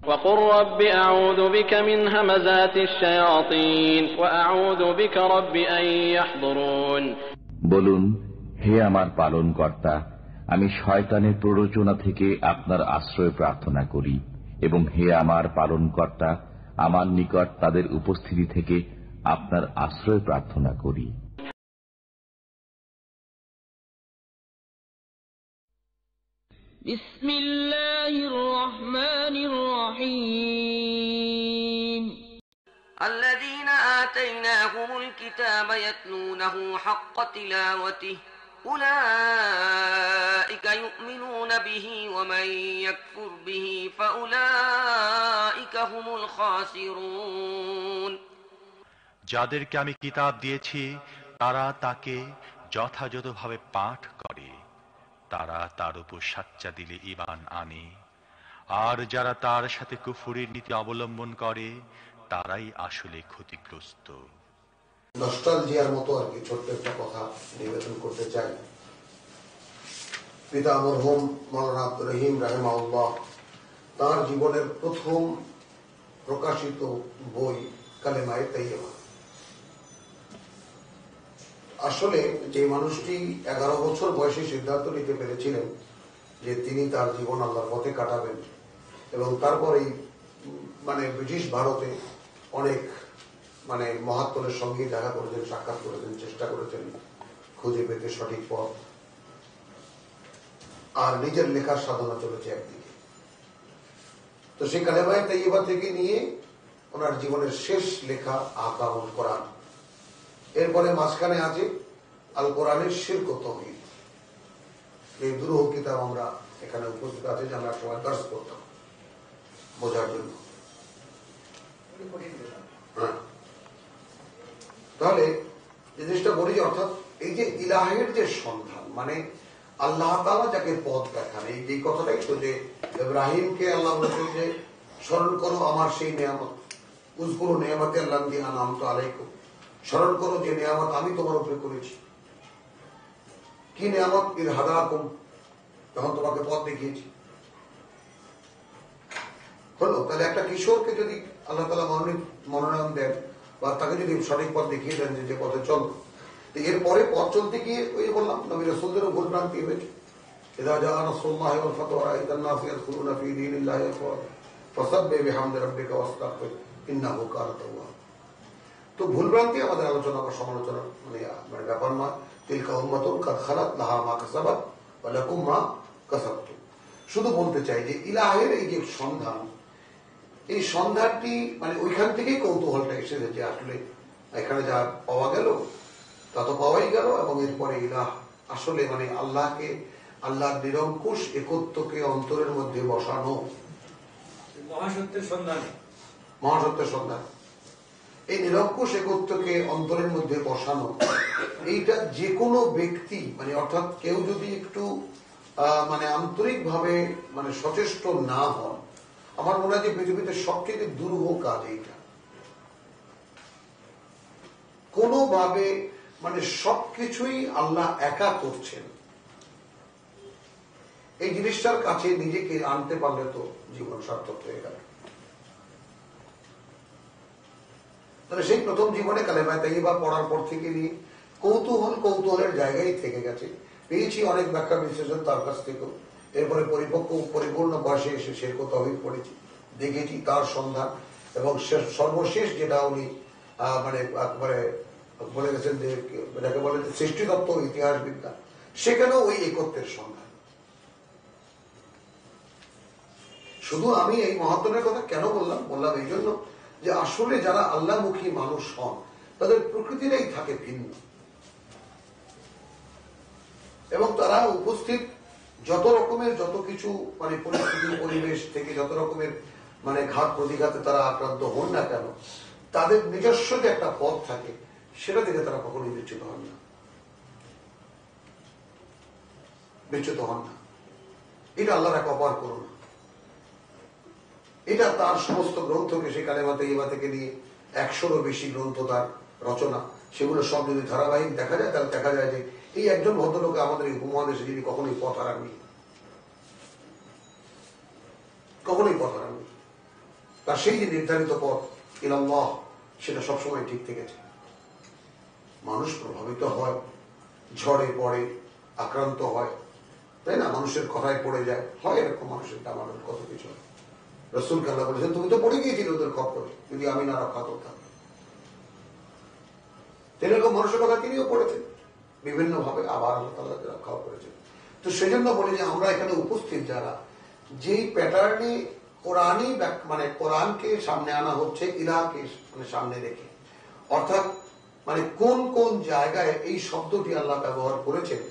وقل رب أعوذ بك من همزات الشياطين وأعوذ بك رب أن يحضرون। বলুন, হে আমার পালনকর্তা, আমি শয়তানের প্ররোচনা থেকে আপনার আশ্রয় প্রার্থনা করি, এবং হে আমার পালনকর্তা, আমার নিকট তাদের উপস্থিতি থেকে আপনার আশ্রয় প্রার্থনা করি। বিসমিল্লাহির রহমানির রহিম। الذين آتيناهم الكتاب يتلونه حق تلاوته أولئك يؤمنون به ومن يكفر به فأولئك هم الخاسرون। যাদেরকে আমি কিতাব দিয়েছি তারা তাকে যথাযথভাবে পাঠ করে, তারা তার উপর সাচ্চা দিলে ঈমান আনে, আর যারা তার সাথে কুফরির নীতি অবলম্বন করে তারাই আসলে ক্ষতিগ্রস্ত। নস্টালজিয়ার মতো আর কি ছোট্ট একটা কথা নিবেদন করতে চাই। পিতা মরহুম মাওলানা আব্দুর রহিম রাহিমাহুল্লাহ তার জীবনের প্রথম প্রকাশিত বই কালেমায়ে তাইয়্যিবা। আসলে যে মানুষটি 11 বছর বয়সে সিদ্ধান্ত নিতে পেরেছিলেন যে তিনি তার জীবন আল্লাহর পথে কাটাবেন, এবং তারপরেই ব্রিটিশ ভারতে অনেক মহাত্মরের সঙ্গে দেখা করেছেন, সাক্ষাৎ করেছেন, চেষ্টা করেছেন খুঁজে পেতে সঠিক পথ, আর নিজের লেখার সাধনা চলেছে একদিকে। তো সেই কালেমায়ে তাইয়্যিবা থেকে নিয়ে ওনার জীবনের শেষ লেখা আহকামুল কোরআন। এরপরে মাঝখানে আছে আল কোরআনের শিরক ও তাওহীদ। এই দুরূহ কিতাব আমরা এখানে উপস্থিত আছে, যে আমরা সময় দর্শ করতাম বোঝার জন্য। তাহলে যে জিনিসটা বলি, অর্থাৎ এই যে ইলাহের যে সন্ধান, আল্লাহ তাআলা যাকে পথ দেখান, এই যে কথাটাই তো, যে ইব্রাহিমকে আল্লাহ বলেছেন যে স্মরণ করো আমার সেই নিয়ামত, উযকুরু নিয়ামতি আল্লাতী আনআমতু আলাইকুম, স্মরণ করো যে নিয়ামত আমি তোমার উপরে করেছি। কি নিয়ামত? ইয হাদাকুম, যখন তোমাকে পথ দেখিয়েছি। হলো, তাহলে একটা কিশোরকে যদি আল্লাহ তাআলা মনোনয়ন দেন বা তাকে যদি সঠিক পথ দেখিয়ে দেন যে পথে চল, এরপরে পথ চলতে গিয়ে ওই বললাম নবী রাসূলদেরও ভুল ভ্রান্তি হয়েছে। ইযা জাআ নাসরুল্লাহি ওয়াল ফাতহু ওয়া রাআইতান নাস ইয়াদখুলুনা ফী দীনিল্লাহি আফওয়াজা ফাসাব্বিহ বিহামদি রাব্বিকা ওয়াস্তাগফির ইন্নাহু কানা তাওয়াবা। তো ভুল ভ্রান্তি আমাদের আলোচনা বা সমালোচনা ব্যাপার নয়। তিলকা উম্মাতুন কাদ খালাত লাহা মা কাসাবাত ওয়া লাকুম মা কাসাবতুম। শুধু বলতে চাই যে ইলাহের এই যে সন্ধান, এই সন্ধানটি ওইখান থেকেই কৌতূহলটা এসেছে যে আসলে এখানে যা পাওয়া গেল তা তো পাওয়াই গেল, এবং এরপরে ইলাহ আসলে আল্লাহকে, আল্লাহর নিরঙ্কুশ একত্বকে অন্তরের মধ্যে বসানো, মহাসত্যের সন্ধান, এই নিরঙ্কুশ একত্বকে অন্তরের মধ্যে বসানো, এইটা যে কোনো ব্যক্তি অর্থাৎ কেউ যদি একটু আন্তরিক ভাবে সচেষ্ট না হন, আমার মনে হয় যে পৃথিবীতে সবচেয়ে দুরূহ কাজ এইটা। কোনোভাবে সবকিছুই আল্লাহ একা করছেন, এই জিনিসটার কাছে নিজেকে আনতে পারলে তো জীবন সার্থক হয়ে গেল। তাহলে সেই প্রথম জীবনে কালেমায়ে তাইয়্যিবা পড়ার পর থেকে নিয়ে কৌতূহলের জায়গায় থেকে গেছে। পেয়েছি অনেক ব্যাখ্যা বিশ্লেষণ তার কাছ থেকেও। এরপরে পরিপূর্ণ বয়সে এসে শিরক ও তাওহীদ পড়েছি, দেখেছি তার সন্ধান, এবং সর্বশেষ যেটা উনি একবারে বলে গেছেন যে এটাকে বলে সৃষ্টিতত্ত্ব ইতিহাস বিজ্ঞান, সেখানেও ওই একত্বের সন্ধান। শুধু আমি এই মহাত্মের কথা কেন বললাম এই জন্য যে আসলে যারা আল্লাহমুখী মানুষ হন তাদের প্রকৃতিটাই থাকে ভিন্ন, এবং তারা উপস্থিত যত রকমের যত কিছু পরিস্থিতি পরিবেশ থেকে যত রকমের ঘাত প্রতিঘাতে তারা আক্রান্ত হন না কেন, তাদের নিজস্ব যে একটা পথ থাকে সেটা থেকে তারা কখনোই বিচ্যুত হন না। এটা আল্লাহর এক অপার করুণা। এটা তার সমস্ত গ্রন্থকে, সে কালেমায়ে তাইয়্যিবা থেকে নিয়ে 100-এরও বেশি গ্রন্থ তার রচনা, সেগুলো সব যদি ধারাবাহিক দেখা যায় তাহলে দেখা যায় যে এই একজন ভদ্রলোক আমাদের এই উপমহাদেশে যিনি কখনোই পথ হারাননি, তার সেই যে নির্ধারিত পথ ইলাল্লাহ, সেটা সবসময় ঠিক থেকেছে। মানুষ প্রভাবিত হয়, ঝড়ে পড়ে, আক্রান্ত হয়, তাই না? মানুষের কথায় পড়ে যায়, হয় এরকম মানুষের দামানোর কত কিছু হয়। রাসূলকে আল্লাহ বলেছেন, তুমি তো পড়ে গিয়েছিলে ওদের খপ্পরে, যদি আমি না রক্ষা করতাম। এরকম মানুষের কথা তিনিও পড়েছেন বিভিন্ন ভাবে, আবার আল্লাহ তাআলাকে রক্ষাও করেছেন। তো সেজন্য বলি যে আমরা এখানে উপস্থিত যারা, যেই প্যাটার্নে কোরআনই মানে কোরআনকে সামনে আনা হচ্ছে ইলাহকে মানে সামনে রেখে, অর্থাৎ মানে কোন কোন জায়গায় এই শব্দটি আল্লাহ ব্যবহার করেছেন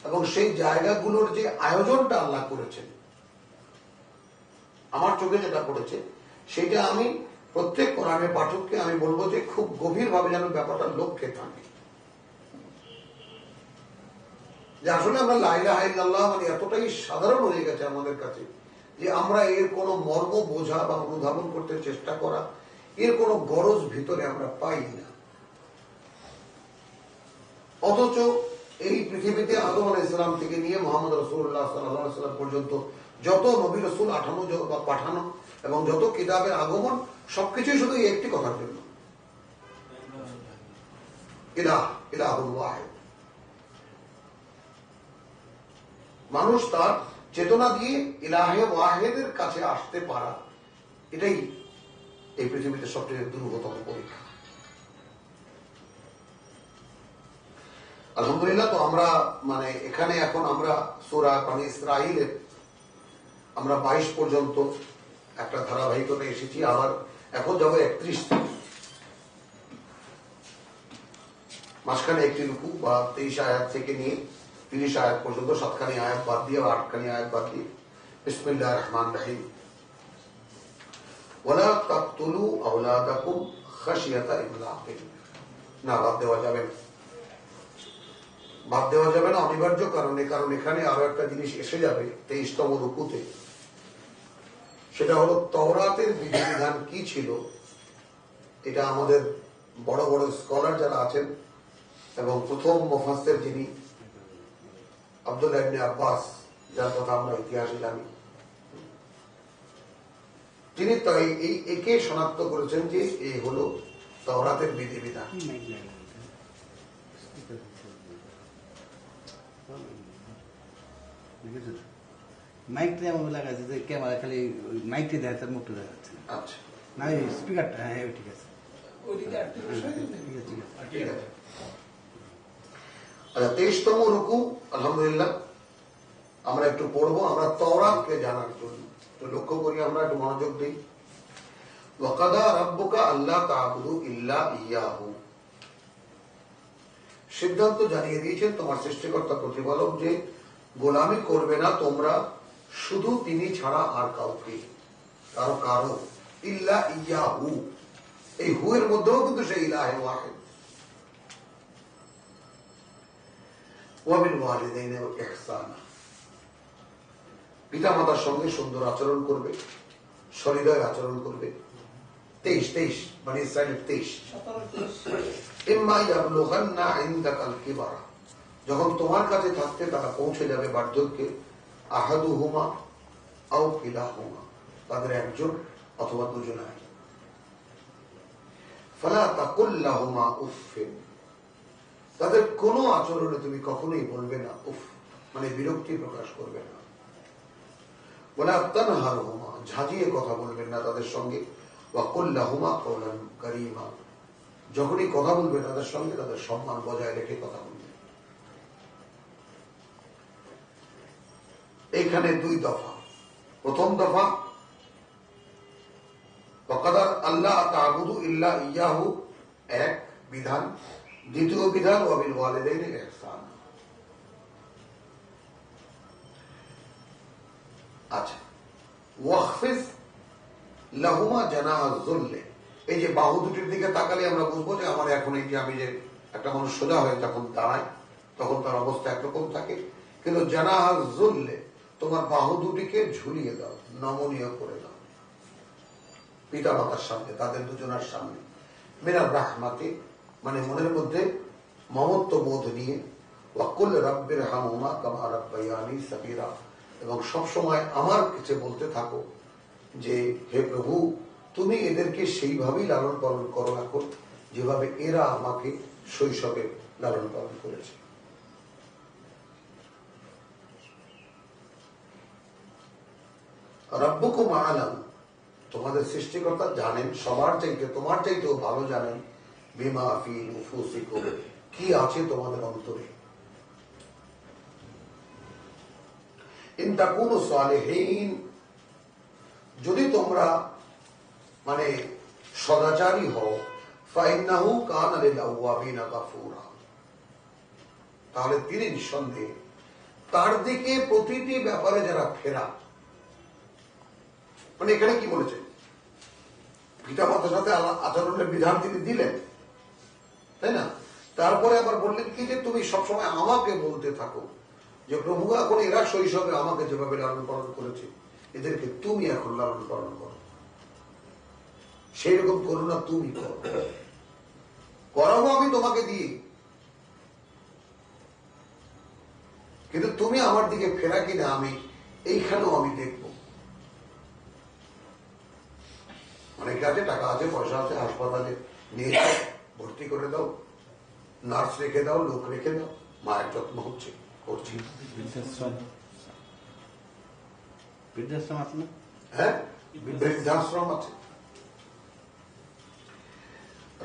এবং সেই জায়গাগুলোর যে আয়োজনটা আল্লাহ করেছেন, আমার চোখে যেটা পড়েছে সেটা আমি প্রত্যেক কোরআনের পাঠককে আমি বলবো যে খুব গভীরভাবে যেন ব্যাপারটা লক্ষ্যে থাকে, যে আসলে আমরা লা ইলাহা ইল্লাল্লাহ মানে এতটাই সাধারণ হয়ে গেছে আমাদের কাছে যে আমরা এর কোনো মর্ম বোঝা বা অনুধাবন করতে চেষ্টা করা, এর কোনো গরজ ভিতরে আমরা পাই না। অথচ এই পৃথিবীতে আদম আলাইহিস সালাম থেকে নিয়ে মুহাম্মদ রাসূলুল্লাহ সাল্লাল্লাহু আলাইহি ওয়াসাল্লাম পর্যন্ত যত নবী রাসূল পাঠানো এবং যত কিতাবের আগমন, সবকিছুই শুধু একটি কথার জন্য, ইলাহুল ওয়াহিদ। মানুষ তার চেতনা দিয়ে ইলাহে ওয়াহিদের কাছে আসতে পারা, এটাই এই পৃথিবীতে সবচেয়ে দুর্গতম পরীক্ষা। আলহামদুলিল্লাহ। তো আমরা মানে এখানে এখন আমরা সূরা বনী ইসরাঈলের আমরা 22 পর্যন্ত একটা ধারাবাহিকতা এসেছি, আবার এখন যাবো 31 মাঝখানে একটি রুকু বা 23 আয়াত থেকে নিয়ে 30 আয়াত পর্যন্ত 7খানি আয়াত বাদ দিয়ে 8খানি আয়াত বাদ দিয়ে বিসমিল্লাহির রহমানির রহিম। ওয়ালা তাকতুলু আওলাদাকুম খাশিয়াতা ইমলাকিন। না, বাদ দেওয়া যাবে না, বাদ দেওয়া যাবে না অনিবার্য কারণে, কারণ এখানে আরো একটা জিনিস এসে যাবে 23তম রুকুতে, সেটা হলো তাওরাতের বিধিবিধান কি ছিল। এটা আমাদের বড় বড় স্কলার যারা আছেন এবং প্রথম মুফাসসির যিনি আব্দুল্লাহ ইবনে আব্বাস, যার কথা আমরা ইতিহাসে জানি, তিনি তাই এই একে শনাক্ত করেছেন যে এই হলো তাওরাতের বিধিবিধান। মাইকটা এমন লাগা আছে যে ক্যামেরা খালি মাইকটা দেখা যাচ্ছে, মুখটা দেখা যাচ্ছে। আচ্ছা, না স্পিকারটা, হ্যাঁ ঠিক আছে। আচ্ছা, 23তম রুকু আলহামদুলিল্লাহ আমরা একটু পড়বো, আমরা তাওরাতকে জানার জন্য একটু লক্ষ্য করি, আমরা একটু মনোযোগ দিই। ওয়াকাদা রাব্বুকা আল্লা তা'বুদু ইল্লা ইয়াহু। সিদ্ধান্ত জানিয়ে দিয়েছেন তোমার সৃষ্টিকর্তা প্রতিপালক যে গোলামি করবে না তোমরা শুধু তিনি ছাড়া আর কাউকে, কারো ইল্লা ইয়াহু। এই হু এর মধ্যেও কিন্তু সেই ইলাহে ওয়াহিদ। ওয়া বিল ওয়ালিদাইনি ইহসানা। পিতা মাতার সঙ্গে সুন্দর আচরণ করবে, সহৃদয় আচরণ করবে। 23 বনী ইসরাঈলের 23। ইম্মা ইয়াবলুগান্না ইনদাকাল কিবারা। যখন তোমার কাছে থাকতে তারা পৌঁছে যাবে বার্ধক্যে, আহাদুহুমা আও কিলাহুমা, তাদের একজন অথবা দুজনে। ফালা তাকুল লাহুমা উফিন। তাদের কোনো আচরণে তুমি কখনোই বলবে না উফ, মানে বিরক্তি প্রকাশ করবে না। ওয়ালা তানহারহুমা, ঝাঁঝিয়ে কথা বলবেন না তাদের সঙ্গে। ওয়া কুল লাহুমা কওলান কারীমা, যখনই কথা বলবে তাদের সঙ্গে তাদের সম্মান বজায় রেখে কথা বলবে। এইখানে 2 দফা। প্রথম দফা ওয়াকাদা আল্লাহ তা'বুদু ইল্লা ইয়াহু, এক বিধান। দ্বিতীয় বিধান ওয়া বিল ওয়ালিদাইনি ইহসানা। আচ্ছা, ওয়াখফিজ লাহুমা জানাহাজ যুল্লি। এই যে বাহু দুটির দিকে তাকালে আমরা বুঝবো যে আমার এখন এই যে আমি যে একটা মানুষ সোজা হয়ে যখন দাঁড়ায় তখন তার অবস্থা একরকম থাকে, কিন্তু জানাহাজ যুল্লি, তোমার বাহু দুটিকে ঝুলিয়ে দাও, নমনীয় করে দাও পিতা মাতার সামনে, তাদের দুজনের সামনে। মিনার রাহমাতি, মানে মনের মধ্যে মমত্ব বোধ নিয়ে। ওয়াকুল রাব্বির হামহুমা কামা রাব্বায়ানি সগীরা, এবং সবসময় আমার কাছে বলতে থাকো যে হে প্রভু তুমি এদেরকে সেইভাবেই লালন পালন করো এখন যেভাবে এরা আমাকে শৈশবে লালন পালন করেছে। রব্বুকুম আ'লাম, তোমাদের সৃষ্টিকর্তা জানেন, সবার চাইতে তোমার চাইতেও ভালো জানেন, বিমা ফি নুফুসিকুম, কি আছে তোমাদের অন্তরে। ইন তাকুনু সালিহিন, যদি তোমরা মানে সদাচারী হও, ফাইন্নাহু কানা লিল আওয়াবিনা গাফুরা, তাহলে তিনি নিঃসন্দেহে তার দিকে প্রতিটি ব্যাপারে যারা ফেরা, মানে এখানে কি বলেছে, পিতা মাতার সাথে আচরণের বিধান তিনি দিলেন, তাই না? তারপরে আবার বললেন কি যে তুমি সবসময় আমাকে বলতে থাকো যে প্রভু এখন এরা শৈশবে আমাকে যেভাবে লালন পালন করেছে এদেরকে তুমি এখন লালন পালন করো, সেই রকম করুণা তুমি করো, করাবো আমি তোমাকে দিয়ে, কিন্তু তুমি আমার দিকে ফেরা কিনা আমি এইখানেও আমি দেখবো। অনেক আছে, টাকা আছে, পয়সা আছে, হাসপাতালে নিয়ে ভর্তি করে দাও, নার্স রেখে দাও, লোক রেখে দাও, মায়ের যত্ন হচ্ছে, করছি। বৃদ্ধাশ্রম আছে না? হ্যাঁ, বৃদ্ধাশ্রম আছে।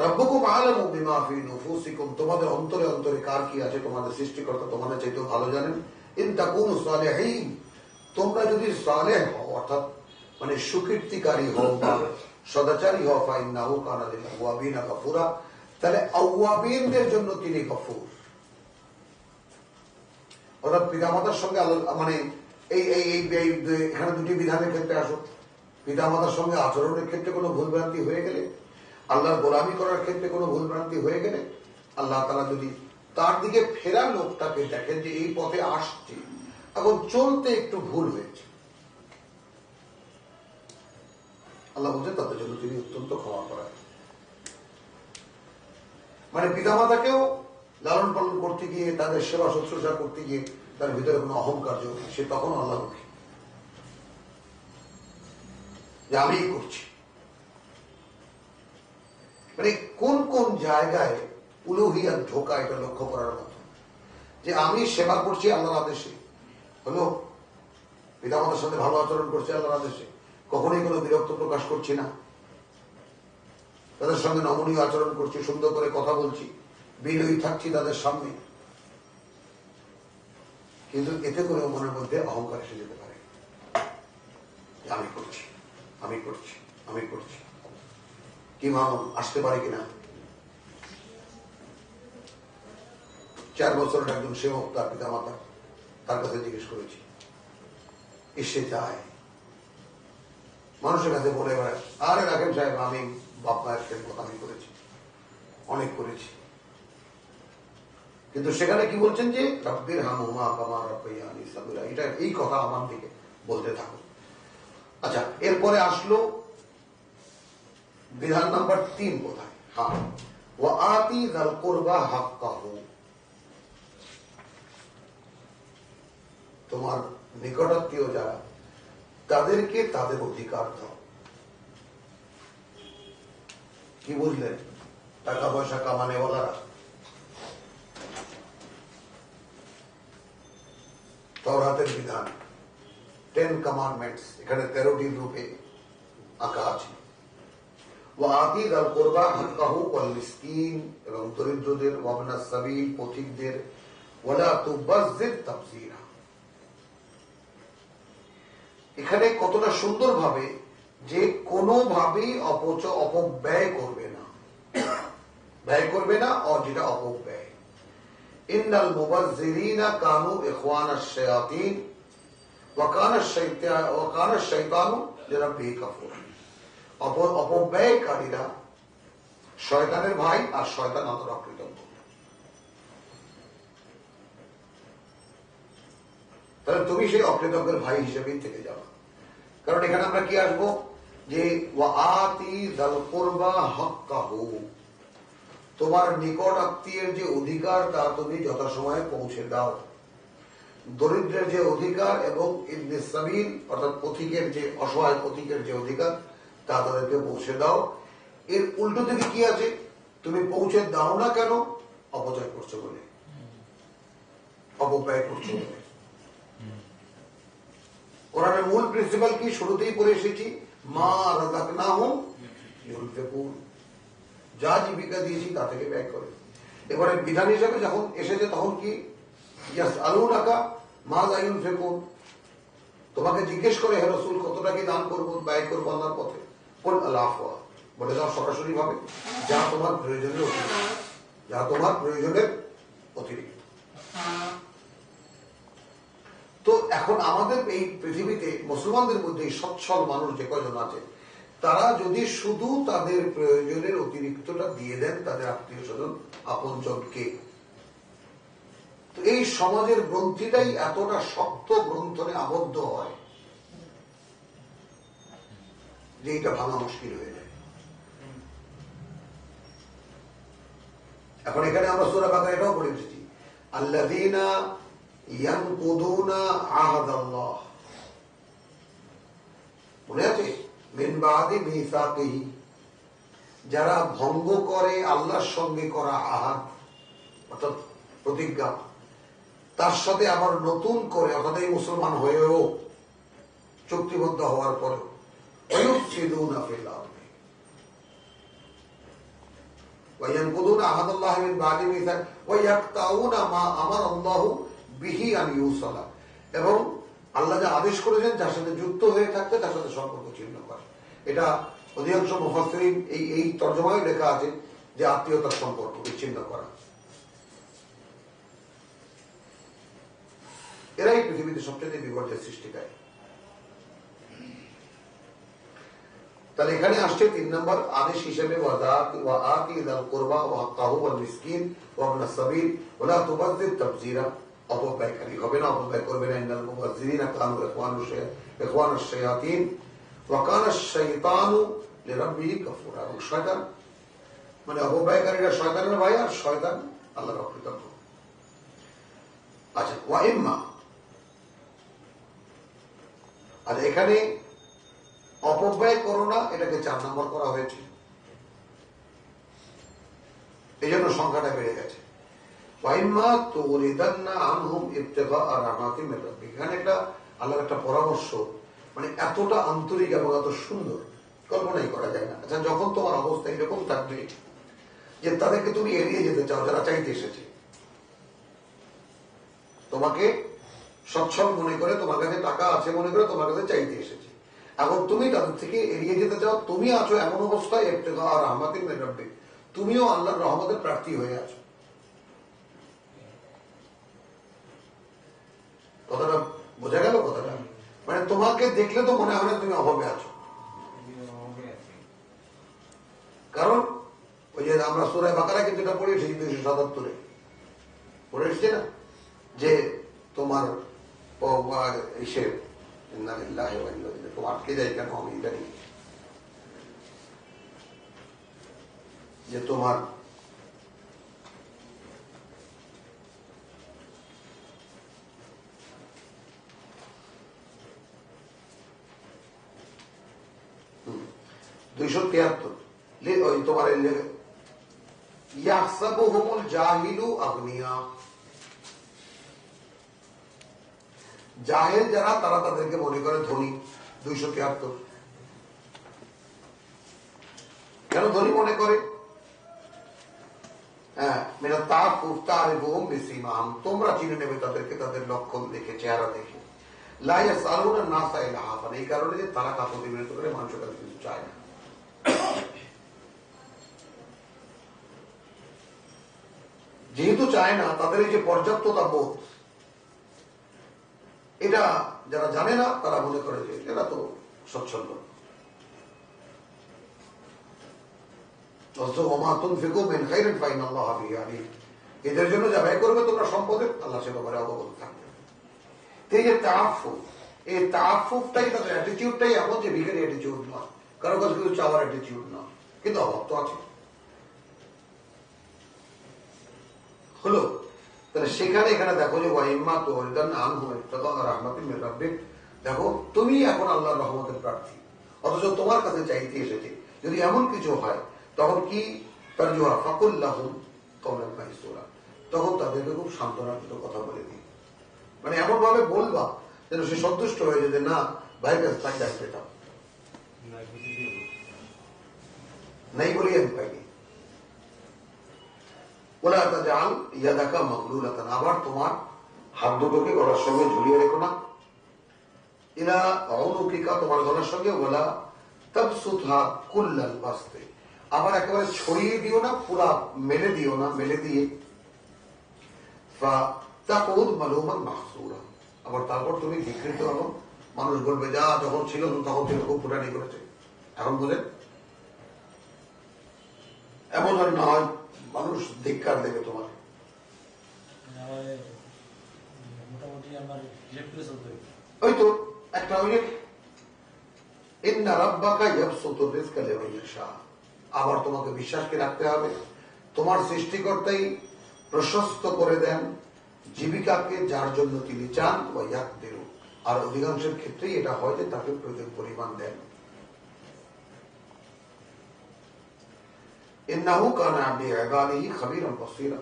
রব্বুকুম আ'লামু বিমা ফি নুফুসিকুম, তোমাদের অন্তরে অন্তরে কার কি আছে তোমাদের সৃষ্টিকর্তা তোমাদের চাইতেও ভালো জানেন। ইন তাকুনু সালিহিন, তোমরা যদি সালেহ হও, অর্থাৎ মানে সুকীর্তিকারী হও বা সদাচারী হও, ফাইন্নাহু কানা লিল আওয়াবিনা গাফুরা, তাহলে আওয়াবিনদের জন্য তিনি গফুর। অর্থাৎ পিতামাতার সঙ্গে মানে এই এখানে দুটি বিধানের ক্ষেত্রে আসো, পিতামাতার সঙ্গে আচরণের ক্ষেত্রে কোনো ভুলভ্রান্তি হয়ে গেলে, আল্লাহর গোলামি করার ক্ষেত্রে কোনো ভুলভ্রান্তি হয়ে গেলে, আল্লাহ তাআলা যদি তার দিকে ফেরা লোকটাকে দেখেন যে এই পথে আসছে, এখন চলতে একটু ভুল হয়েছে, আল্লাহ বলছেন তাদের জন্য তিনি অত্যন্ত ক্ষমা করেন। মানে পিতামাতাকেও লালন পালন করতে গিয়ে, তাদের সেবা শুশ্রূষা করতে গিয়ে তার ভিতরে কোনো অহংকার যোগ, সে তখন আল্লাহমুখী যে আমিই করছি। মানে কোন কোন জায়গায় উলুহিয়াত ঢোকা, এটা লক্ষ্য করার মতো যে আমি সেবা করছি আল্লাহর আদেশে, হলো পিতামাতার সাথে ভালো আচরণ করছি আল্লাহর আদেশে, কখনোই কোনো বিরক্ত প্রকাশ করছি না, তাদের সঙ্গে নমনীয় আচরণ করছি, সুন্দর করে কথা বলছি, বিনয়ী থাকছি তাদের সামনে, কিন্তু এতে করে মনের মধ্যে অহংকার এসে যেতে পারে, আমি করছি, আমি করছি, আমি করছি, কি মাও আসতে পারে কিনা। 4 বছরের একজন সেবক তার পিতা মাতা তার কাছে জিজ্ঞেস করেছি, এসে যায় মানুষের কাছে বলে বেড়ায়, আরে রাখেন সাহেব আমি বাপ মায়ের খেদমত আমি করেছি, অনেক করেছি, কিন্তু সেখানে কি বলছেন যে রব্বির হামহুমা কামা রাব্বায়ানি সাগীরা, এটা এই কথা আমার দিকে বলতে থাকো। আচ্ছা, এরপরে আসলো বিধান নাম্বার 3 কোথায়? হ্যাঁ, ওয়া আতি যাল কুরবা হাক্কাহু, তোমার নিকটাত্মীয় যারা তাদেরকে তাদের অধিকার দাও। কি বুঝলেন? টাকা পয়সা কামানেওয়ালারা, তাওরাতের বিধান 10 কমান্ডমেন্টস এখানে 13টি রূপে আঁকা আছে। ওয়াতি যাল কুরবা হাক্কাহু ওয়াল মিসকিন, এবং দরিদ্রদের, ওয়াবনাস সাবিল পথিকদের, ওয়ালা তুবাজ্জির তাবযীরা। এখানে কতটা সুন্দর ভাবে যে কোনোভাবেই অপব্যয় করবে না, ব্যয় করবে না, আর যেটা অপব্যয়। ইন্নাল মুবাজ্জিরিনা কানু ইখওয়ানাশ শায়াতিন ওয়া কানা শাইতানু লিরাব্বিহি কাফুর। অপব্যয়কারীরা শয়তানের ভাই, আর শয়তান অন্তর অকৃতজ্ঞ। তাহলে তুমি সেই অকৃতজ্ঞের ভাই হিসেবেই থেকে যাও। কারণ এখানে আমরা কি আসবো যে ওয়াতি যাল কুরবা হাক্কাহু, তোমার নিকট আত্মীয়ের যে অধিকার তা তুমি যথাসময়ে পৌঁছে দাও। দরিদ্রের যে অধিকার এবং ইবনে সাবিল অর্থাৎ পথিকের যে অসহায় পথিকের যে অধিকার তা তাদেরকে পৌঁছে দাও। এর উল্টো দিকে কি আছে? তুমি পৌঁছে দাও না কেন? অপচয় করছো বলে, অপব্যয় করছো বলে। কোরআনের মূল প্রিন্সিপাল কি? শুরুতেই পড়ে এসেছি, মা রাযাকনাহুম ইউনফিকুন, যা জীবিকা দিয়েছি তা থেকে ব্যয় করে। এবারে বিধান হিসাবে যখন এসেছে তখন কি? ইয়াসআলুনাকা মাযা ইউনফিকুন, তোমাকে জিজ্ঞেস করে হে রাসূল কতটা কি দান করবো, ব্যয় করবো আল্লাহর পথে। কুল আল আফওয়া, বলে দাও সরাসরি ভাবে যা তোমার প্রয়োজনের অতিরিক্ত, যা তোমার প্রয়োজনের অতিরিক্ত। তো এখন আমাদের এই পৃথিবীতে মুসলমানদের মধ্যে সচ্ছল মানুষ যে কয়জন আছে, তারা যদি শুধু তাদের প্রয়োজনের অতিরিক্তটা দিয়ে দেন তাদের আত্মীয় স্বজন আপনজনকে, তো এই সমাজের গ্রন্থিটাই এতটা শক্ত গ্রন্থনে আবদ্ধ হয় যে এটা ভাঙা মুশকিল হয়ে যায়। এখন এখানে আমরা সূরা বাকারা এটাও পড়ে এসেছি, আল্লাযীনা ইয়ানকুদুনা আহাদাল্লাহ, মনে আছে? মিন বাদি মিসাকিহি, যারা ভঙ্গ করে আল্লাহর সঙ্গে করা আহাদ অর্থাৎ প্রতিজ্ঞা, তার সাথে আবার নতুন করে, অর্থাৎ এই মুসলমান হয়েও চুক্তিবদ্ধ হওয়ার পরেও ওয়ায়ুফসিদুনা ফিল আরদি ওয়ায়ানকুদুনা আহাদাল্লাহ মিন বাদি মিসাক ওয়ায়াকতাউনা মা আমারাল্লাহু বিহি আন ইউসালা, এবং আল্লাহ যা আদেশ করেছেন যার সাথে যুক্ত হয়ে থাকতে তার সাথে সম্পর্ক ছিন্ন করে। এটা অধিকাংশ মুফাসসিরিন এই তরজমায় লেখা আছে যে আত্মীয়তার সম্পর্ক বিচ্ছিন্ন করা। এরাই পৃথিবীতে সবচেয়ে বিপর্যয় সৃষ্টিকারী। তাহলে এখানে আসছে 3 নম্বর আদেশ হিসেবে, ওয়া আতি যাল কুরবা ওয়া হাক্কাহু ওয়াল মিসকিন ওয়া ইবনাস সাবিল ওয়া লা তুবাযযির তাবযীরা, অপব্যয়কারী হবে না, অপব্যয় করবে না। ইন্নাল মুবাযযিরিনা কানু ইখওয়ানাশ শায়াতিন ওয়া কানা আশ-শাইতানু লিরাব্বিহি কাফুরা, এবং শয়তান মানে অপব্যয়কারীরা শয়তানের ভাই আর শয়তান আল্লাহর অকৃতজ্ঞ। আচ্ছা, ওয়া ইম্মা, আর এখানে অপব্যয় করো না এটাকে 4 নম্বর করা হয়েছে, এই জন্য সংখ্যাটা বেড়ে গেছে। এখানে একটা আল্লাহর একটা পরামর্শ, মানে এতটা আন্তরিক এবং এত সুন্দর কল্পনাই করা যায় না। আচ্ছা, যখন তোমার অবস্থা এরকম থাকবে যে তাদেরকে তুমি এড়িয়ে যেতে চাও, যারা চাইতে এসেছে, তোমাকে সচ্ছল মনে করে, তোমার কাছে টাকা আছে মনে করে তোমার কাছে চাইতে এসেছে, এখন তুমি তাদের থেকে এড়িয়ে যেতে চাও, তুমি আছো এমন অবস্থায় ইবতিগা রাহমাতিন মির রাব্বিক, তুমিও আল্লাহর রহমতের প্রার্থী হয়ে আছো। কথাটা বোঝা গেল? কথাটা মানে তোমাকে দেখলে তো মনে হয় না তুমি অভাবে আছো, কারণ ওই যে আমরা সূরা বাকারা কিন্তু এটা পড়ে এসেছি 277-এ পড়ে এসেছি না, যে তোমার এসে আটকে যায় কেন, আমি জানি যে তোমার তোমার ইয়াহসাবুহুমুল জাহিলু আগনিয়া, জাহেল যারা তারা তাদেরকে মনে করে ধনী। 273 কেন ধনী মনে করে? হ্যাঁ, মেরা তাকুফ তারিফুহুম বিসিমাহুম, তোমরা চিনে নেবে তাদেরকে তাদের লক্ষণ দেখে, চেহারা দেখে। লা ইয়াসআলুনা নাসা ইলহাফান, এই কারণে যে তারা কাকুতি মিনতি করে, মানুষের কাছে কিছু চায় না। যেহেতু চায় না, তাদের এই যে পর্যাপ্ততা বোধ, এটা যারা জানে না তারা মনে করে যে এরা তো স্বচ্ছন্দ। এদের জন্য যা ব্যয় করবে তোমরা সম্পদে, আল্লাহ সে ব্যাপারে অবগত থাকবে। এই যে তাআফফুফ, এই তাআফফুফটাই তাদের অ্যাটিটিউডটাই এমন যে ভিখারি অ্যাটিটিউড নয়, কারো কাছে কিছু চাওয়ার অ্যাটিটিউড নয়, কিন্তু অভাব তো আছে। হলো, তাহলে সেখানে এখানে দেখো যে ওয়াইম্মা তো রাহমাতিন মির রাব্বিক, দেখো তুমি এখন আল্লাহর রহমতের প্রার্থী, অথচ তোমার কাছে চাইতে এসেছে। যদি এমন কিছু হয় তখন কি তার জোয়া ফাকুল্লাহুম কওলান মাইসুরা, তখন তাদেরকে খুব সান্ত্বনার কথা বলে দিই, মানে এমন ভাবে বলবা যেন সে সন্তুষ্ট হয়ে যেতে, না ভাইয়ের কাছে তাকে ডাক পেতাম নাই বলেই আমি পাইনি। ওলা তাজাল ইয়াদাকা মাগলুলাতান, আবার তোমার হাত দুটোকে গলার সঙ্গে ঝুলিয়ে রেখো না, ইলা উনুকিকা, তোমার গলার সঙ্গে, ওলা তাবসুতহা কুল্লাল বাসতে, আবার একেবারে ছড়িয়ে দিও না, পুরা মেলে দিও না, মেলে দিয়ে ফাতাকুদ মালুমান মাহসুরা, আবার তারপর তুমি বিকৃত হলো, মানুষ বলবে যা যখন ছিল তখন তুমি খুব ফুটানি করেছে, এখন বলেন এমন আর না হয় মানুষ ধিক্কার দেবে তোমার। ওই তো একটা ওই ইন্না রাব্বাকা ইয়াবসুতু রিজকা লিমান ইয়াশা, আবার তোমাকে বিশ্বাসকে রাখতে হবে তোমার সৃষ্টিকর্তাই প্রশস্ত করে দেন জীবিকাকে যার জন্য তিনি চান, ওয়া ইয়াকদিরু, আর অধিকাংশের ক্ষেত্রেই এটা হয় যে তাকে প্রয়োজন পরিমাণ দেন। ইন্নাহু কানা বিইবাদিহি খাবীরান বাসীরা,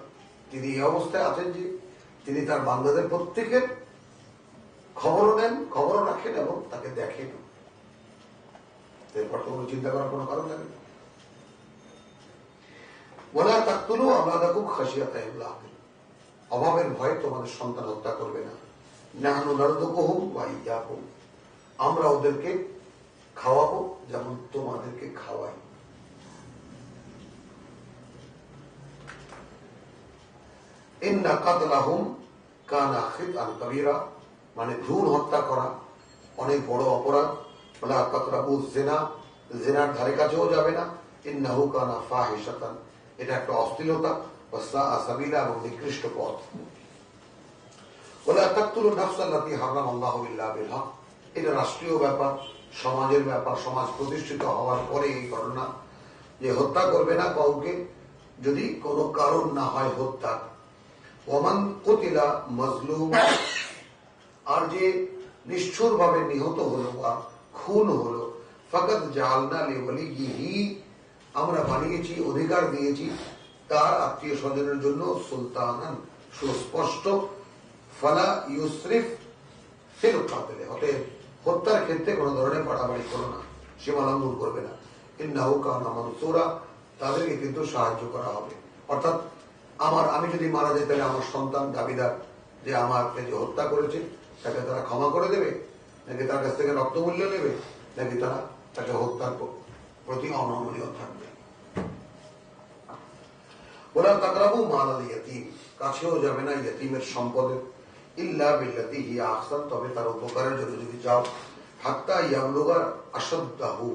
তিনি এই অবস্থায় আছেন যে তিনি তার বান্দাদের প্রত্যেকের খবরও নেন, খবরও রাখেন এবং তাকে দেখেন। এরপর তো কোনো চিন্তা করার কোনো কারণ থাকে না। ওয়ালা তাকতুলু আওলাদাকুম খাশিয়াতা ইমলাক, অভাবের ভয়ে তোমাদের সন্তান হত্যা করবে না। নাহনু নারযুকুহুম ওয়া ইয়্যাকুম, আমরা ওদেরকে খাওয়াবো যেমন তোমাদেরকে খাওয়াই। ইন্না কাতলাহুম কানা খিতআন কাবীরা, মানে ভ্রূণ হত্যা করা অনেক বড় অপরাধ। ওয়ালা তাকরাবু জিনা, জিনার ধারে কাছেও যাবে না। ইন্নাহু কানা ফাহিশাতান, এটা একটা অশ্লীলতা, ওয়া সাআ সাবিলা, এবং নিকৃষ্ট পথ। ওয়ালা তাকতুলুন নাফসাল্লাতী হারামাল্লাহু ইল্লা বিল হক, এটা রাষ্ট্রীয় ব্যাপার, সমাজের ব্যাপার, সমাজ প্রতিষ্ঠিত হওয়ার পরে এই ঘটনা যে হত্যা করবে না কাউকে যদি কোনো কারণ না হয় হত্যা। ওমান কুতিলা মাজলুম, আর যে নিষ্ঠুর ভাবে নিহত হলো বা খুন হলো, ফাকাদ জাআলনা লিওয়ালিহি, আমরা বানিয়েছি, অধিকার দিয়েছি তার আত্মীয় স্বজনের জন্য সুলতানান, সুস্পষ্ট, ফালা ইউসরিফ ফিল কাতলে, অতএব হত্যার ক্ষেত্রে কোন ধরনের বাড়াবাড়ি করো না, সীমা লঙ্ঘন করবে না। ইন্নাহু কানা মানসুরা, তাদেরকে কিন্তু সাহায্য করা হবে। অর্থাৎ আমি যদি মারা যাই তাহলে আমার সন্তান দাবিদার যে আমাকে যে হত্যা করেছে তাকে তারা ক্ষমা করে দেবে, নাকি তার কাছ থেকে রক্তমূল্য নেবে, নাকি তারা তাকে হত্যার প্রতি অনমনীয় থাকবে। ওলা তাকরাবু মাল আল ইয়াতীম, কাছেও যাবে না ইয়াতীমের সম্পদের, ইল্লা বিল্লাতী হিয়া আহসান, তবে তার উপকারের জন্য যদি যাও, হাত্তা ইয়াবলুগা আশদ্দাহু,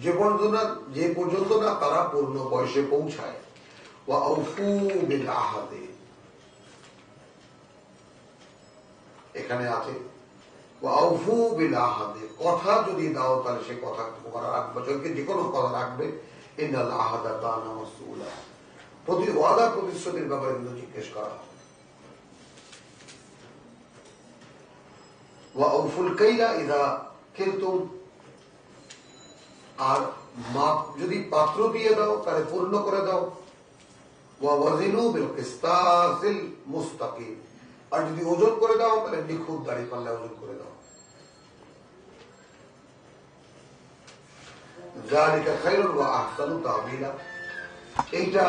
যে পর্যন্ত না তারা পূর্ণ বয়সে পৌঁছায়। ওয়া আউফু বিল আহাদে, এখানে আছে ওয়া আউফু বিল আহাদে, কথা যদি দাও তাহলে সে কথা করার 8 বছরকে যে কোনো কথা রাখবে। ইন্নাল আহাদা কানা মাসউলা, প্রতি ওয়াদা প্রতিশ্রুতির ব্যাপারে কিন্তু জিজ্ঞেস করা হবে। ওয়া আউফুল কাইলা ইযা কিলতুম, আর মাপ যদি পাত্র দিয়ে দাও তাহলে পূর্ণ করে দাও। ওয়া ওয়াজিনু বিল কিসতাসিল মুস্তাকিম, আর যদি ওজন করে দাও তাহলে নিখুঁত দাড়ি পাল্লা ওজন করে দাও। যালিকা খায়রুন ওয়া আহসানু তা'বীলা, এইটা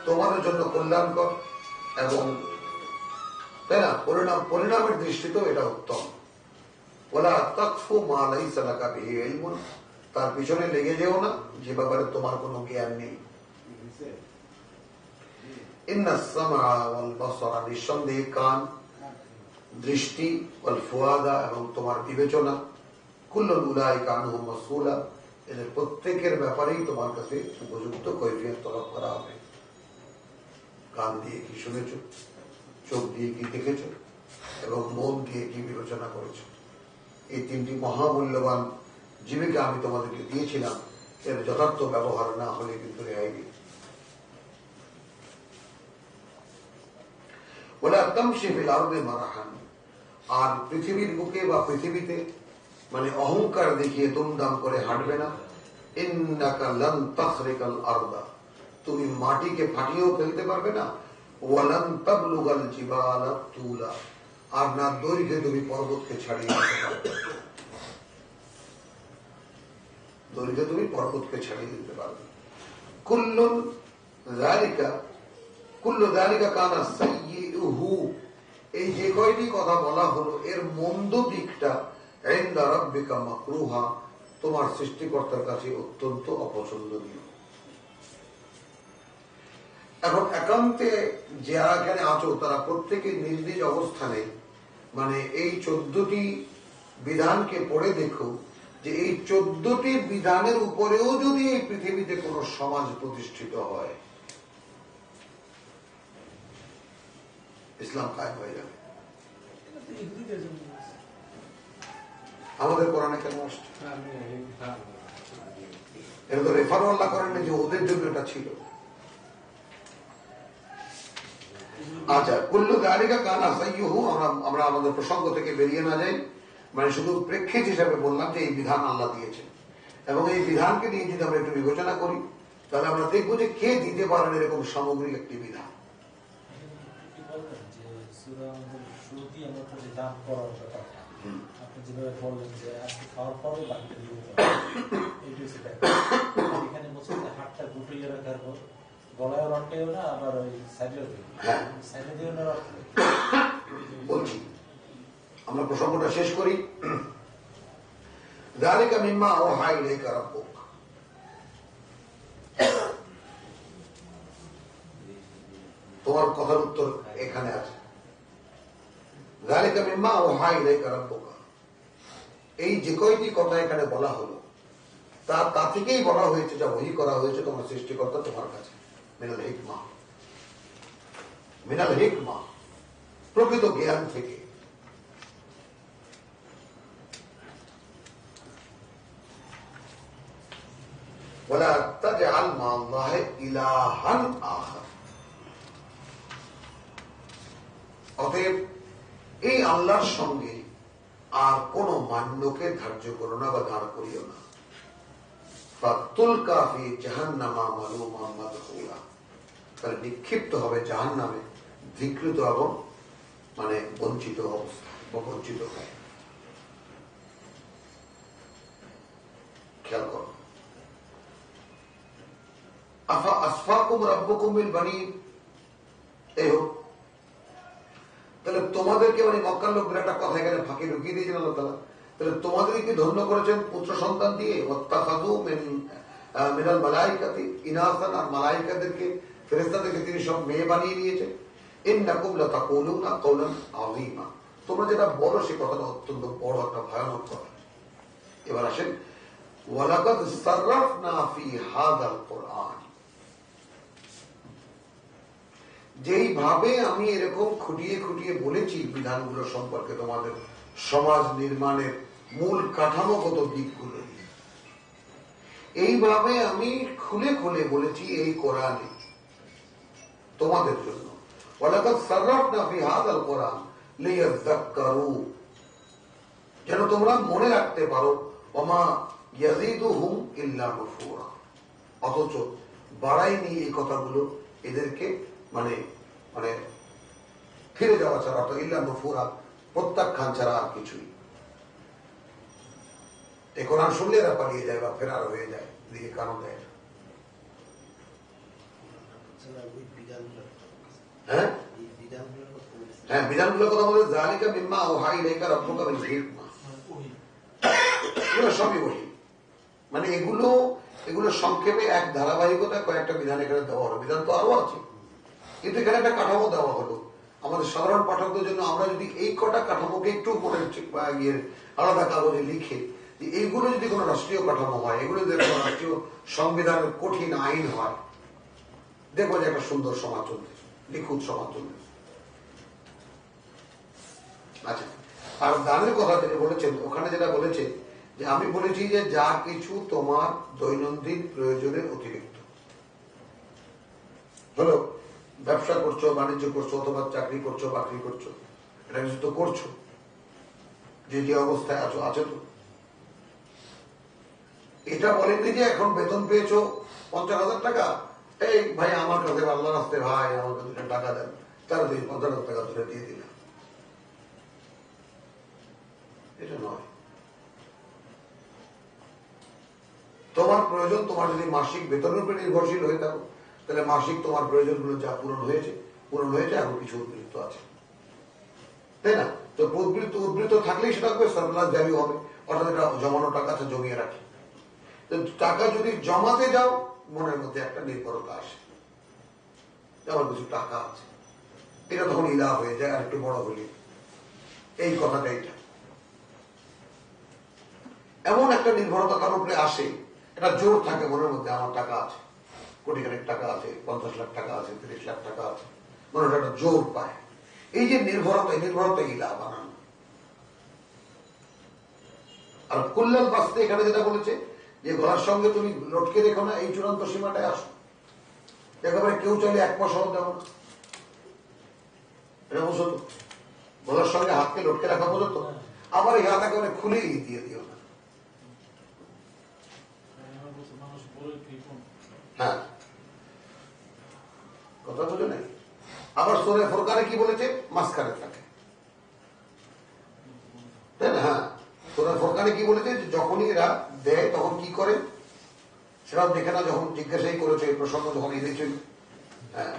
তোমাদের জন্য কল্যাণকর এবং তাই না পরিণামের দৃষ্টিতেও এটা উত্তম। ওয়ালা তাকফু মা লাইসা লাকা বিহি ইলমুন, তার পিছনে লেগে যেও না যে ব্যাপারে তোমার কোনো জ্ঞান নেই। ইন্নাস সামআ ওয়াল বাসারা, নিঃসন্দেহে কান, দৃষ্টি, ওয়াল ফুয়াদা, এবং তোমার বিবেচনা, কুল্লুন উলাইকা আনহু মাসউলা, এদের প্রত্যেকের ব্যাপারেই তোমার কাছে উপযুক্ত কৈফিয়ত তলব করা হবে। কান দিয়ে কি শুনেছ, চোখ দিয়ে কি দেখেছ, এবং মন দিয়ে কি বিবেচনা করেছ, এই 3টি মহামূল্যবান জীবিকা আমি তোমাদেরকে দিয়েছিলাম, এর যথার্থ ব্যবহার না হলে কিন্তু রেহাই নেই। ওয়ালা তামশি ফিল আরদি মারাহান, আর পৃথিবীর বুকে বা পৃথিবীতে মানে অহংকার দেখিয়ে দুমদাম করে হাঁটবে না। ইন্নাকা লান তাখরিকাল আরদা, তুমি মাটিকে ফাটিয়েও ফেলতে পারবে না। ওয়ালান তাবলুগাল জিবালা তুলা, আর না দৈর্ঘ্যে তুমি পর্বতকে ছাড়িয়ে দিতে পারবে। দৈর্ঘ্যে তুমি পর্বতকে ছাড়িয়ে দিতে পারবে। কুল্লু যালিকা কানা সাইয়্যুহু, এই যে কয়টি কথা বলা হলো এর মন্দ দিকটা ইনদা রাব্বিকা মাকরুহা, তোমার সৃষ্টিকর্তার কাছে অত্যন্ত অপছন্দনীয়। এখন একান্তে যারা এখানে আছো তারা প্রত্যেকে নিজ নিজ অবস্থানে মানে এই 14টি বিধানকে পড়ে দেখো যে এই 14টি বিধানের উপরেও যদি এই পৃথিবীতে কোন সমাজ প্রতিষ্ঠিত হয়, ইসলাম কায়েম হয়ে যাবে। আমাদের কোরআনে কেন আসছে? এটা তো রেফার আল্লাহ করেন যে ওদের জন্য এটা ছিল। আচ্ছা, কুল্লু যালিকা কানা সাইয়্যুহু, আমরা আমাদের প্রসঙ্গ থেকে বেরিয়ে না যাই, মানে শুধু প্রেক্ষিত হিসাবে বললাম যে এই বিধান আল্লাহ দিয়েছেন, এবং এই বিধানকে নিয়ে যদি আমরা একটু বিবেচনা করি তাহলে আমরা দেখবো যে কে দিতে পারেন এরকম সামগ্রিক একটি বিধান। আপনি যেভাবে বললেন যে আজকে খাওয়ার পরে বাকিটা দিয়ে এখানে বলছেন যে হাতটা গুটিয়ে রাখার পর গলায় রটেও না, আবার ওই সাইডেও সাইডে দিয়েও না। বলছি আমরা প্রসঙ্গটা শেষ করি। যালিকা মিম্মা আওহা ইলাইকা রাব্বুক, তোমার কথার উত্তর এখানে আছে। যালিকা মিম্মা আওহা ইলাইকা রাব্বুক, এই যে কয়টি কথা এখানে বলা হলো তা থেকেই বলা হয়েছে, যা ওহী করা হয়েছে তোমার সৃষ্টিকর্তা তোমার কাছে। মিনাল হিকমা, মিনাল হিকমা, প্রকৃত জ্ঞান থেকে। ওয়ালা তাজআল মা'আল্লাহি ইলাহান আখার, অতএব এই আল্লাহর সঙ্গে আর কোন মান্যকে ধার্য করো না বা দাঁড় করিও না। ফাতুলকা ফি জাহান্নামা মালুমা মাদখুরা, তাহলে নিক্ষিপ্ত হবে জাহান্নামে ধিকৃত এবং মানে বঞ্চিত অবস্থা বা বঞ্চিত হয়। খেয়াল করো। আফা আসফাকুম রাব্বুকুম বিল বানিন, এই হোক, তাহলে তোমাদেরকে মানে মক্কার লোকদের একটা কথা এখানে ফাঁকি ঢুকিয়ে দিয়েছেন আল্লাহ তাআলা। তাহলে তোমাদেরকে ধন্য করেছেন পুত্র সন্তান দিয়ে। ওয়াত্তাখাযু মিনাল মালাইকাতি ইনাসান, আর মালাইকাদেরকে ফেরেশতাদেরকে তিনি সব মেয়ে বানিয়ে নিয়েছেন। ইন্নাকুম লাতাকুলুনা কাওলান আযীমা, তোমরা যেটা বলো সে কথাটা অত্যন্ত বড় একটা ভয়ানক কথা। এবার আসেন, ওয়ালাকাদ সাররাফনা ফি হাযাল কুরআন, যেইভাবে আমি এরকম খুঁটিয়ে খুঁটিয়ে বলেছি বিধানগুলো সম্পর্কে তোমাদের সমাজ নির্মাণের মূল কাঠামোগত দিকগুলো, এইভাবে আমি খুলে খুলে বলেছি এই কোরআনে তোমাদের জন্য। ওয়ালাকাদ সাররাফনা ফি হাযাল কুরআন লিয়াযাক্কারু, যেন তোমরা মনে রাখতে পারো। ওমা ইয়াযীদুহুম ইল্লা নুফুরা, অথচ বাড়ায়নি এই কথাগুলো এদেরকে মানে মানে ফিরে যাওয়া ছাড়া, তো ইল্লা নুফুরা, প্রত্যাখ্যান ছাড়া আর কিছুই। এই কোরআন শুনলে এরা পালিয়ে যায় বা ফেরার হয়ে যায়, দিকে কারণ দেয়। হ্যাঁ হ্যাঁ, বিধানগুলোর কথা বলে যালিকা মিম্মা আওহা ইলাইকা রাব্বুকা বিল হিকমা, এগুলো সবই ওহী। মানে এগুলো সংক্ষেপে এক ধারাবাহিকতা কয়েকটা বিধান এখানে দেওয়া হলো। বিধান তো আরো আছে, কিন্তু এখানে একটা কাঠামো দেওয়া হলো আমাদের সাধারণ পাঠকদের জন্য। আমরা যদি এই কটা কাঠামোকে একটু উপরে আলাদা কাগজে লিখে যে এইগুলো যদি কোনো রাষ্ট্রীয় কাঠামো হয়, এগুলো যদি কোনো রাষ্ট্রীয় সংবিধানের কঠিন আইন হয়, দেখবো যে একটা সুন্দর সমাজ চলতেছে, নিখুঁত সমাজ চলতেছে। আচ্ছা, আর দানের কথা যেটা বলেছেন, ওখানে যেটা বলেছে যে আমি বলেছি যে যা কিছু তোমার দৈনন্দিন প্রয়োজনের অতিরিক্ত হলো, ব্যবসা করছো, বাণিজ্য করছো, অথবা চাকরি করছো, বাকরি করছো, এটা কিছু তো করছো, যে যে অবস্থায় আছো, আছে তো এটা বলেননি যে এখন বেতন পেয়েছো 50,000 টাকা, এই ভাই আমার কাছে আল্লাহ রাস্তায় ভাই আমাকে 2 টাকা দেন, তারা 50,000 টাকা ধরে দিয়ে দিলাম। এটা নয়। তোমার প্রয়োজন, তোমার যদি মাসিক বেতনের উপরে নির্ভরশীল হয়ে থাকো, তাহলে মাসিক তোমার প্রয়োজনগুলো যা পূরণ হয়েছে এখন কিছু উদ্বৃত্ত আছে, তাই না? তো উদ্বৃত্ত থাকলেই সেটা হবে সারপ্লাস ভ্যালু হবে, অর্থাৎ এটা জমানো টাকা আছে, জমিয়ে রাখি। টাকা যদি জমাতে যাও, মনের মধ্যে একটা নির্ভরতা আসে, আমার কিছু টাকা আছে, এটা তখন ইলা হয়ে যায়। আর একটু বড় হলে এই কথাটা, এটা এমন একটা নির্ভরতা কারোর উপরে আসে, এটা জোর থাকে মনের মধ্যে, আমার টাকা আছে, কোটি খানেক টাকা আছে, 50 লাখ টাকা আছে, 30 লাখ টাকা আছে, মনে একটা জোর পায়। এই যে নির্ভরতা ইলা বানানো। আর কুল্লাল বাস্তে এখানে যেটা বলেছে যে গলার সঙ্গে তুমি লটকে রেখো না, এই চূড়ান্ত সীমাটায় আসো, একেবারে কেউ চাইলে 1 পয়সাও দেও না, এটা বুঝো তো? গলার সঙ্গে হাতকে লটকে রাখা বোঝো তো? আবার এই হাত একেবারে খুলেই দিয়ে দিও না। হ্যাঁ, কথা বুঝো নাই? আবার সূরা ফুরকানে কি বলেছে? মাঝখানে থাকে, তাই না? হ্যাঁ, সূরা ফুরকানে কি বলেছে? যখনই এরা দেয় তখন কি করে সেটাও দেখে না, যখন জিজ্ঞাসাই করেছে এই প্রসঙ্গ যখন এনেছে। হ্যাঁ,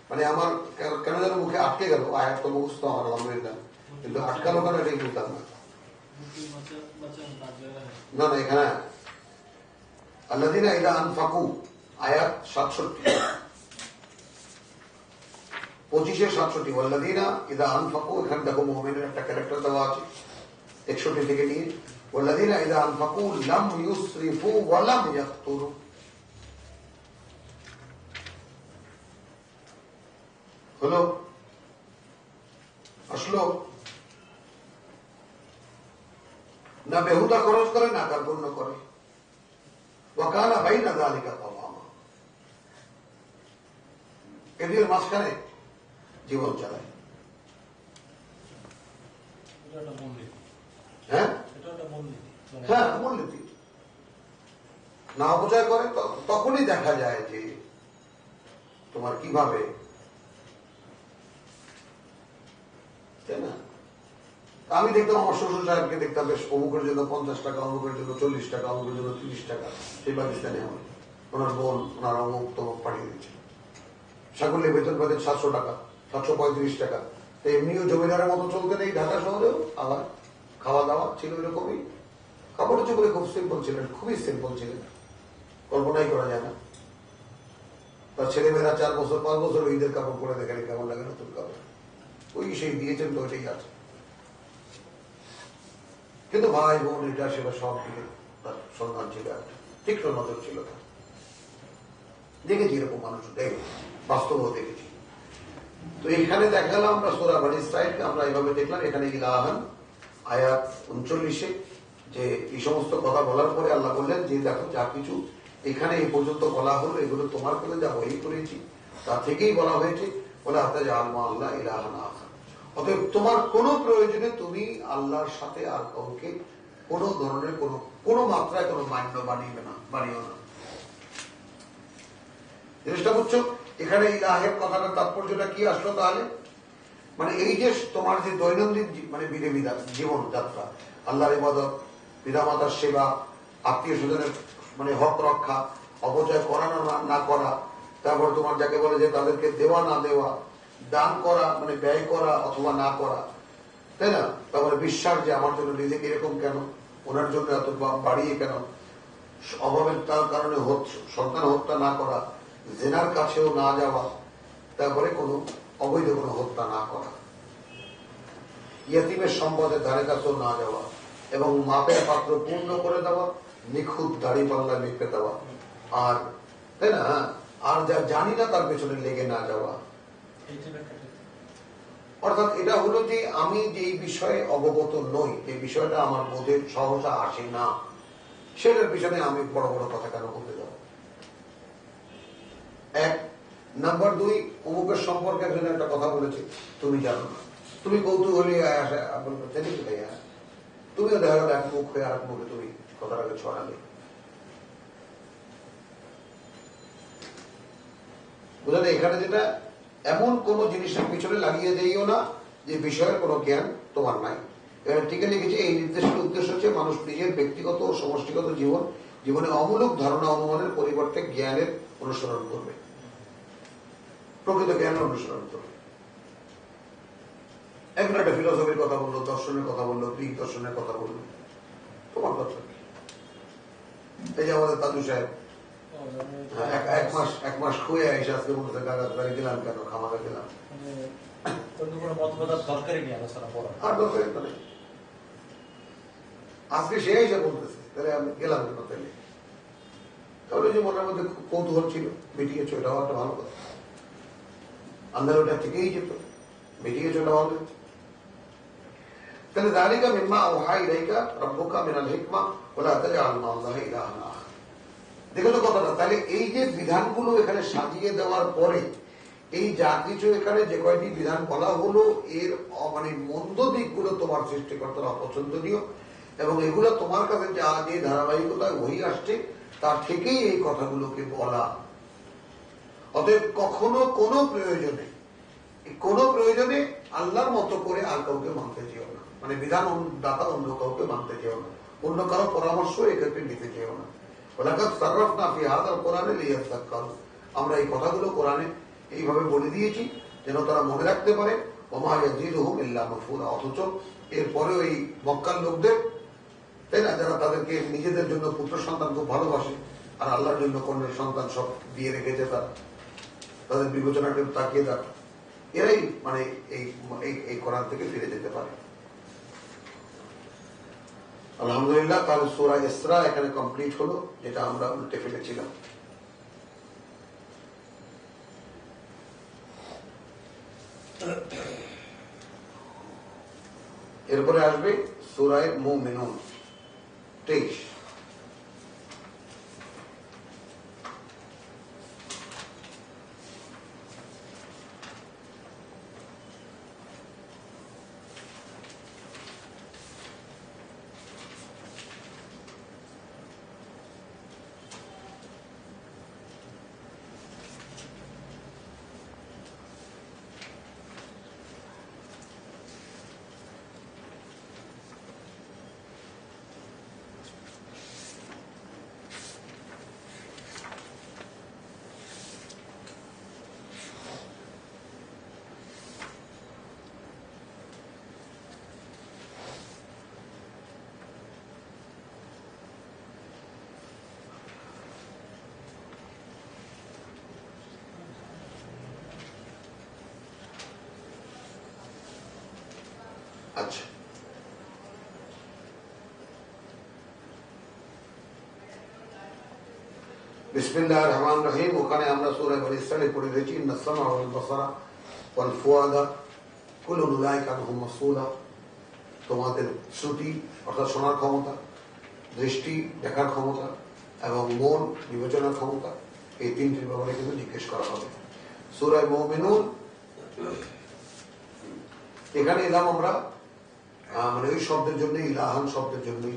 মানে আমার কেন যেন মুখে আটকে গেল, আয়াত তো মুখস্থ আমার আলহামদুলিল্লাহ, কিন্তু আটকালো কেন এটাই বুঝলাম না। না না, এখানে আল্লাযীনা ইযা আনফাকু, আয়াত 67, 25-67, ওয়াল্লাযীনা ইযা আনফাকু, এখানে দেখো মুমিনের একটা ক্যারেক্টার দেওয়া আছে 61 থেকে নিয়ে, ওয়াল্লাযীনা ইযা আনফাকু লাম ইউসরিফু ওয়া লাম ইয়াকতুরু। হলো, আসলো না, বেহুদা খরচ করে না কার্পণ্য করে, ওয়াকানা বাইনা যালিকা কাওয়ামা, এদের মাঝখানে জীবন চালায়। হ্যাঁ হ্যাঁ, মূলনীতি না অপচয় করে, তখনই দেখা যায় যে তোমার কিভাবে, তাই না? আমি দেখতাম আমার শ্বশুর সাহেবকে দেখতাম, বেশ অমুকের জন্য 50 টাকা, অমুকের জন্য 40 টাকা, অমুকের জন্য 30 টাকা, সেই পাকিস্তানে আমার ওনার বোন ওনার অমুক তমুক পাঠিয়ে দিচ্ছে। সাকুল্যে বেতন পাতেন 700 টাকা, 735 টাকা। তো এমনিও জমিদারের মতো চলতেন এই ঢাকা শহরেও, আবার খাওয়া দাওয়া ছিল এরকমই, কাপড় চোপড়ে খুব সিম্পল ছিলেন, খুবই সিম্পল ছিলেন, কল্পনাই করা যায় না। তার ছেলেমেয়েরা 4 বছর 5 বছর ঈদের কাপড় পরে দেখেন কেমন লাগে, নতুন কাপড়, ওই সেই দিয়েছেন তো ওইটাই আছে। কিন্তু ভাই বোন এটা সেটা সব দিকে তার সম্মান ছিল, একটা তীক্ষ্ণ নজর ছিল তার। দেখেছি এরকম মানুষ, বাস্তবও দেখেছি। তো এখানে দেখা গেল আমরা সূরা বনী ইসরাঈলকে আমরা এইভাবে দেখলাম, এখানে ইলাহান আয়াত 39 যে এই সমস্ত কথা বলার পরে আল্লাহ বললেন যে দেখো যা কিছু এখানে এই পর্যন্ত বলা হলো, এগুলো তোমার করে যা বই করেছি তা থেকেই বলা হয়েছে, বলে আল্লাহ আল্লাহ আল্লাহ ইলাহান আখার। অতএব তোমার কোনো প্রয়োজনে তুমি আল্লাহর সাথে আর কাউকে কোনো ধরনের কোনো মাত্রায় কোনো মান্য বানিও না। জিনিসটা বুঝছো? এখানে ইলাহের কথাটার তাৎপর্যটা কি আসলো তাহলে? মানে এই যে তোমার যে দৈনন্দিন মানে বিধি বিধান জীবন যাত্রা, আল্লাহর ইবাদত, পিতামাতার সেবা, আত্মীয় স্বজনের মানে হক রক্ষা, অপচয় করা না করা, তারপর তোমার যাকে বলে যে তাদেরকে দেওয়া না দেওয়া, দান করা মানে ব্যয় করা অথবা না করা, তাই না? তারপরে বিশ্বাস যে আমার জন্য নিজেকে এরকম কেন, ওনার জন্য এত বাড়িয়ে কেন, অভাবের তার কারণে সন্তান হত্যা না করা, জেনার কাছেও না যাওয়া, তারপরে কোনো অবৈধ কোনো হত্যা না করা, ইয়াতিমের সম্পদের ধারে কাছেও না যাওয়া, এবং মাপের পাত্র পূর্ণ করে দেওয়া, নিখুঁত দাড়ি পাল্লা মেপে দেওয়া, আর তাই না, আর যা জানি না তার পেছনে লেগে না যাওয়া। অর্থাৎ এটা হলো যে আমি যে বিষয়ে অবগত নই, এই বিষয়টা আমার বোধের সহসা আসে না, সেটার পিছনে আমি বড় বড় কথা কেন বলতে যাব? 1 নাম্বার 2, অমুকের সম্পর্কে একজন একটা কথা বলেছে, তুমি জানো না, তুমি কৌতূহলী তুমিও দেখা গেল এক মুখ হয়ে আর এক মুখে তুমি কথাটাকে ছড়ালে। বুঝলে, এখানে যেটা এমন কোন জিনিসের পিছনে লাগিয়ে দিও না যে বিষয়ের কোনো জ্ঞান তোমার নাই। এখানে টিকে লিখেছে এই নির্দেশের উদ্দেশ্য হচ্ছে মানুষ নিজের ব্যক্তিগত ও সমষ্টিগত জীবনে অমূলক ধারণা অনুমানের পরিবর্তে জ্ঞানের অনুসরণ করবে, প্রকৃত জ্ঞানের অনুসরণ করবে। এখন একটা ফিলোসফির কথা বললো, দর্শনের কথা বললো, গ্রিক দর্শনের কথা বললো, তোমার কথা কি? এই যে আমাদের তাজু সাহেব এক মাস খুঁয়ে এসে আজকে বলতে কাগজ বাড়ি গেলাম কেন, খামাকা গেলাম, আর দরকারই তো নেই। আজকে সে এসে বলতেছে তাহলে আমি গেলাম কেন, তাহলে তাহলে যে মনের মধ্যে খুব কৌতূহল ছিল, মিটিয়েছ, এটাও একটা ভালো কথা। আন্দার ওটা থেকেই যেত, মিটিয়েছ, এটা ভালো কথা। তাহলে দালিকা মিম্মা আওহা ইলাইকা রাব্বুকা মিনাল হিকমা ওয়ালা তাজআল মা'আল্লাহি ইলাহান আখার। দেখো তো কথাটা, তাহলে এই যে বিধানগুলো এখানে সাজিয়ে দেওয়ার পরে এই যা কিছু এখানে যে কয়টি বিধান বলা হলো এর মানে মন্দ দিকগুলো তোমার সৃষ্টিকর্তার অপছন্দনীয় এবং এগুলো তোমার কাছে যা যে ধারাবাহিকতায় ওই আসছে তার থেকেই এই কথাগুলোকে বলা। অতএব কখনো কোনো প্রয়োজনে আল্লাহর মতো করে আর কাউকে মানতে চেও না, মানে বিধান দাতা অন্য কাউকে মানতে চেও না, অন্য কারো পরামর্শ এক্ষেত্রে নিতে চেও না। আমরা এই কথাগুলো কোরআনে এইভাবে বলে দিয়েছি যেন তারা মনে রাখতে পারে। অথচ এরপরে ওই মক্কার লোকদের, তাই না, যারা তাদেরকে নিজেদের জন্য পুত্র সন্তান খুব ভালোবাসে আর আল্লাহর জন্য কন্যার সন্তান সব দিয়ে রেখেছে, তারা তাদের বিবেচনাকে তাকিয়ে দেখ, এরাই মানে এই কোরআন থেকে ফিরে যেতে পারে। আলহামদুলিল্লাহ, তাহলে সূরা ইসরা এখানে কমপ্লিট হলো, যেটা আমরা উল্টে ফেলেছিলাম। এরপরে আসবে সূরা মুমিনুন 23। আচ্ছা, বিসমিল্লাহির রহমানির রহিম। ওখানে আমরা সূরা বনী ইসরাঈলে পড়ে রয়েছি, ইন্নাস সামআ ওয়াল বাসারা ওয়াল ফুআদা কুল্লুন উলাইকা আনহু মাসউলা। তোমাদের শ্রুতি অর্থাৎ শোনার ক্ষমতা, দৃষ্টি দেখার ক্ষমতা এবং মন বিবেচনার ক্ষমতা, এই তিনটির ব্যাপারে কিন্তু জিজ্ঞেস করা হবে। সূরা মুমিনুন এখানে এলাম আমরা মানে ওই শব্দের জন্য, ইলাহান শব্দের জন্যই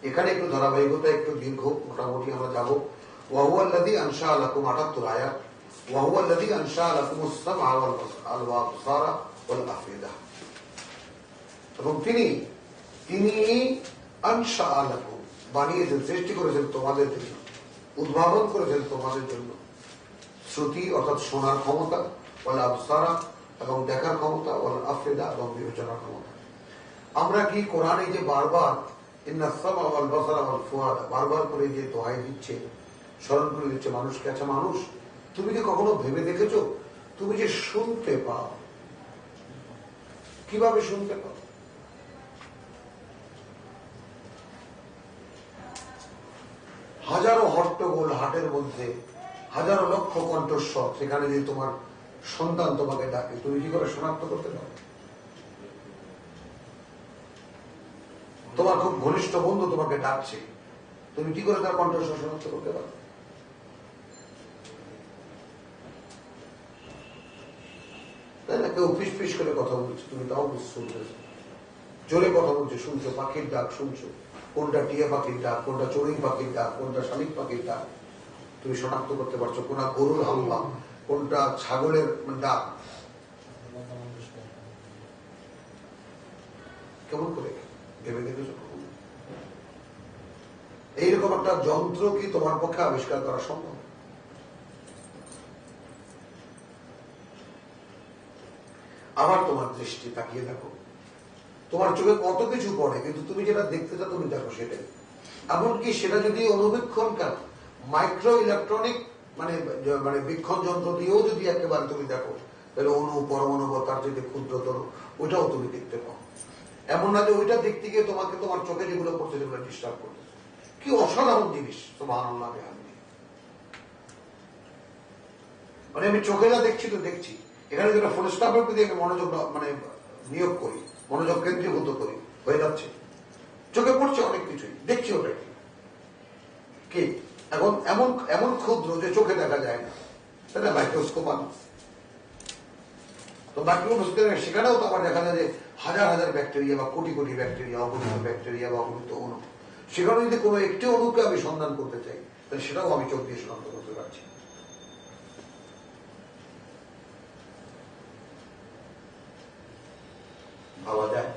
এখানে একটু ধারাবাহিকতা, একটু দীর্ঘ, মোটামুটি আমরা যাবো। ওয়াহুয়াল্লাযী আনশাআ লাকুম ৭৮ আয়াত। ওয়াহুয়াল্লাযী আনশাআ লাকুমুস সামআ ওয়াল আবসারা ওয়াল আফইদা। এবং তিনি আনশাআ লাকুম বানিয়েছেন, সৃষ্টি করেছেন তোমাদের জন্য, উদ্ভাবন করেছেন তোমাদের জন্য শ্রুতি অর্থাৎ শোনার ক্ষমতা, ওয়াল আবসারা এবং দেখার ক্ষমতা, ওয়াল আফইদা এবং বিবেচনার ক্ষমতা। আমরা কি কোরআনে যে বারবার ইন্নাস সামআ ওয়াল বাসারা ওয়াল ফুআদা বারবার করে যে দোহাই দিচ্ছে, স্মরণ করে দিচ্ছে মানুষকে, আচ্ছা মানুষ তুমি কি কখনো ভেবে দেখেছো তুমি যে শুনতে পাও, কিভাবে শুনতে পাও? হাজারো হট্টগোল হাটের মধ্যে, হাজারো লক্ষ কণ্ঠস্বর, সেখানে যে তোমার সন্তান তোমাকে ডাকে, তুমি কি করে শনাক্ত করতে পারো? তোমার খুব ঘনিষ্ঠ বন্ধু তোমাকে ডাকছে, তুমি কি করে তার কণ্ঠস্বর শনাক্ত করতে পারো? তাই না? কেউ ফিস ফিস করে কথা বলছে, তুমি তাও শুনতেছ, জোরে কথা বলছে শুনছো, পাখির ডাক শুনছো, কোনটা টিয়া পাখির ডাক, কোনটা চড়ুই পাখির ডাক, কোনটা শালিক পাখির ডাক তুমি শনাক্ত করতে পারছো, কোনটা গরুর হাম্বা, কোনটা ছাগলের ডাক। কেমন করে ভেবে দেখেছো? এইরকম একটা যন্ত্র কি তোমার পক্ষে আবিষ্কার করা সম্ভব? আবার তোমার দৃষ্টি তাকিয়ে দেখো, তোমার চোখে কত কিছু পড়ে, কিন্তু তুমি যেটা দেখতে চাও তুমি দেখো সেটাই। এমনকি সেটা যদি অনুবীক্ষণ কেন, মাইক্রো ইলেকট্রনিক মানে মানে বীক্ষণ যন্ত্র দিয়েও যদি একেবারে তুমি দেখো, তাহলে অণু পরমাণু বা তার যদি ক্ষুদ্রতর ওইটাও তুমি দেখতে পাও। এমন না যে ওইটা দেখতে গিয়ে তোমাকে তোমার চোখে যেগুলো পড়ছে সেগুলো ডিস্টার্ব করছে। কি অসাধারণ জিনিস, সুবহানাল্লাহ বিহামদিহি। মানে আমি চোখে যা দেখছি তো দেখছি, এখানে যেটা ফুল স্টপের প্রতি আমি মনোযোগ মানে নিয়োগ করি, মনোযোগ কেন্দ্রীভূত করি, হয়ে যাচ্ছে। চোখে পড়ছে অনেক কিছুই, দেখছি ওটা কি এখন এমন এমন ক্ষুদ্র যে চোখে দেখা যায় না, তাই না? মাইক্রোস্কোপ আনো তো মাইক্রোস্কোপ সেখানেও তো আবার দেখা যায় যে হাজার হাজার ব্যাকটেরিয়া বা কোটি কোটি ব্যাকটেরিয়া, অগণিত ব্যাকটেরিয়া বা অগণিত অণু। সেখানে যদি কোনো একটি অণুকে আমি সন্ধান করতে চাই তাহলে সেটাও আমি চোখ দিয়ে শনাক্ত করতে পারছি। ভাবা যায়?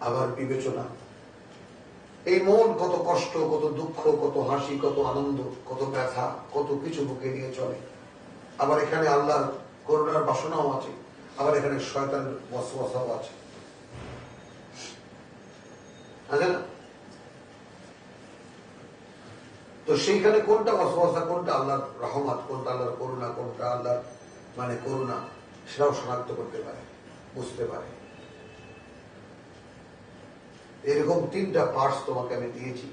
আবার বিবেচনা, এই মন কত কষ্ট, কত দুঃখ, কত হাসি, কত আনন্দ, কত ব্যথা, কত কিছু বুকে নিয়ে চলে। আবার এখানে আল্লাহর করুণার বাসনাও আছে, আবার এখানে শয়তানের ওয়াসওয়াসাও আছে, আছে না? তো সেইখানে কোনটা ওয়াসওয়াসা, কোনটা আল্লাহর রহমত, কোনটা আল্লাহর করুণা, কোনটা আল্লাহর মানে করুণা, সেটাও শনাক্ত করতে পারে, বুঝতে পারে। এরকম 3টা পার্টস তোমাকে আমি দিয়েছি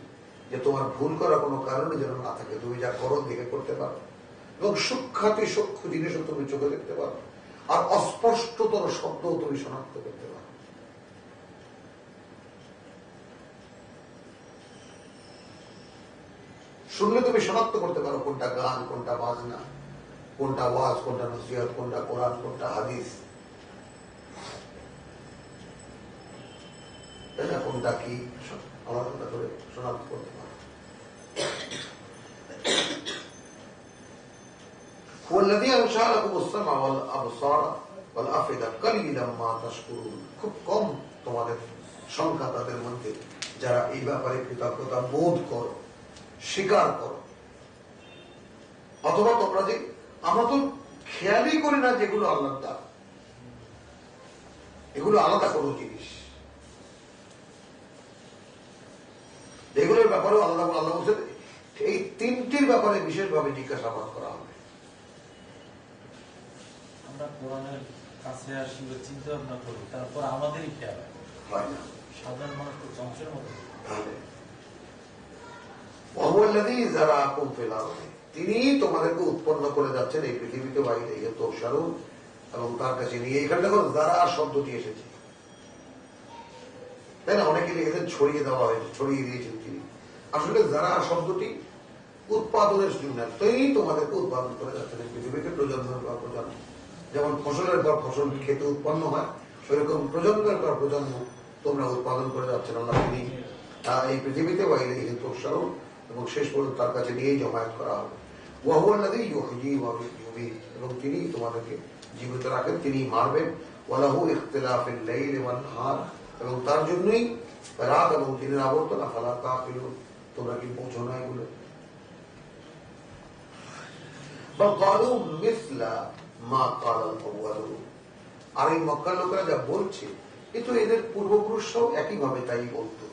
যে তোমার ভুল করার কোনো কারণে যেন না থাকে, তুমি যা করো দেখে করতে পারো, এবং সূক্ষ্মাতি সূক্ষ্ম জিনিসও তুমি চোখে দেখতে পারো, আর অস্পষ্টতর শব্দও তুমি শনাক্ত করতে পারো। শুনলে তুমি শনাক্ত করতে পারো কোনটা গান, কোনটা বাজনা, কোনটা ওয়াজ, কোনটা নসিহত, কোনটা কোরআন, কোনটা হাদিস, কোনটা কি আলাদা করে শনাক্ত করতে পারো। খুব কম তোমাদের সংখ্যা তাদের মধ্যে যারা এই ব্যাপারে কৃতজ্ঞতা বোধ করো, স্বীকার করো। অথবা তোমরা যে আমরা তো খেয়ালই করি না যেগুলো আল্লাহর দান, এগুলো আলাদা কোনো জিনিস, এগুলোর ব্যাপারে আল্লাহ বলছেন এই 3টির ব্যাপারে বিশেষভাবে জিজ্ঞাসাবাদ করা হবে। আমরা কোরআনের কাছে আসলে চিন্তা ভাবনা করি, তারপর আমাদেরই খেয়াল হয় না, সাধারণ মানুষ তো যন্ত্রের মতো। তিনি তোমাদেরকে উৎপন্ন করে যাচ্ছেন এই পৃথিবীতে বাইরে, এবং তার কাছে নিয়ে এখানে দেখো যারা শব্দটি এসেছে, তাই না? অনেকে লিখেছেন ছড়িয়ে দেওয়া হয়েছে, ছড়িয়ে দিয়েছেন তিনি। আসলে যারা শব্দটি উৎপাদনের জন্য তিনি তোমাদেরকে উৎপাদন করে যাচ্ছেন এই পৃথিবীতে প্রজন্মের পর প্রজন্ম। যেমন ফসলের পর ফসল খেতে উৎপন্ন হয়, সেরকম প্রজন্মের পর প্রজন্ম তোমরা উৎপাদন করে যাচ্ছেন আল্লাহ তিনি এই পৃথিবীতে বাইরে কিন্তু উৎসারণ, এবং শেষ পর্যন্ত তার কাছে নিয়েই জমায়েত করা হবে। এবং তিনি তোমাদেরকে জীবিত রাখেন, তিনি মারবেন। ওয়ালাহু ইখতিলাফিল লাইলি ওয়ান নাহার, এবং তার জন্যই রাত এবং দিনের আবর্তন। আফালা তাকিলুন, তোমরা কি বোঝো না এগুলো? وقالوا مثل ما قال الاولون, আর এই মক্কার লোকেরা যা বলছে কিন্তু এদের পূর্বপুরুষরাও একইভাবে তাই বলতো।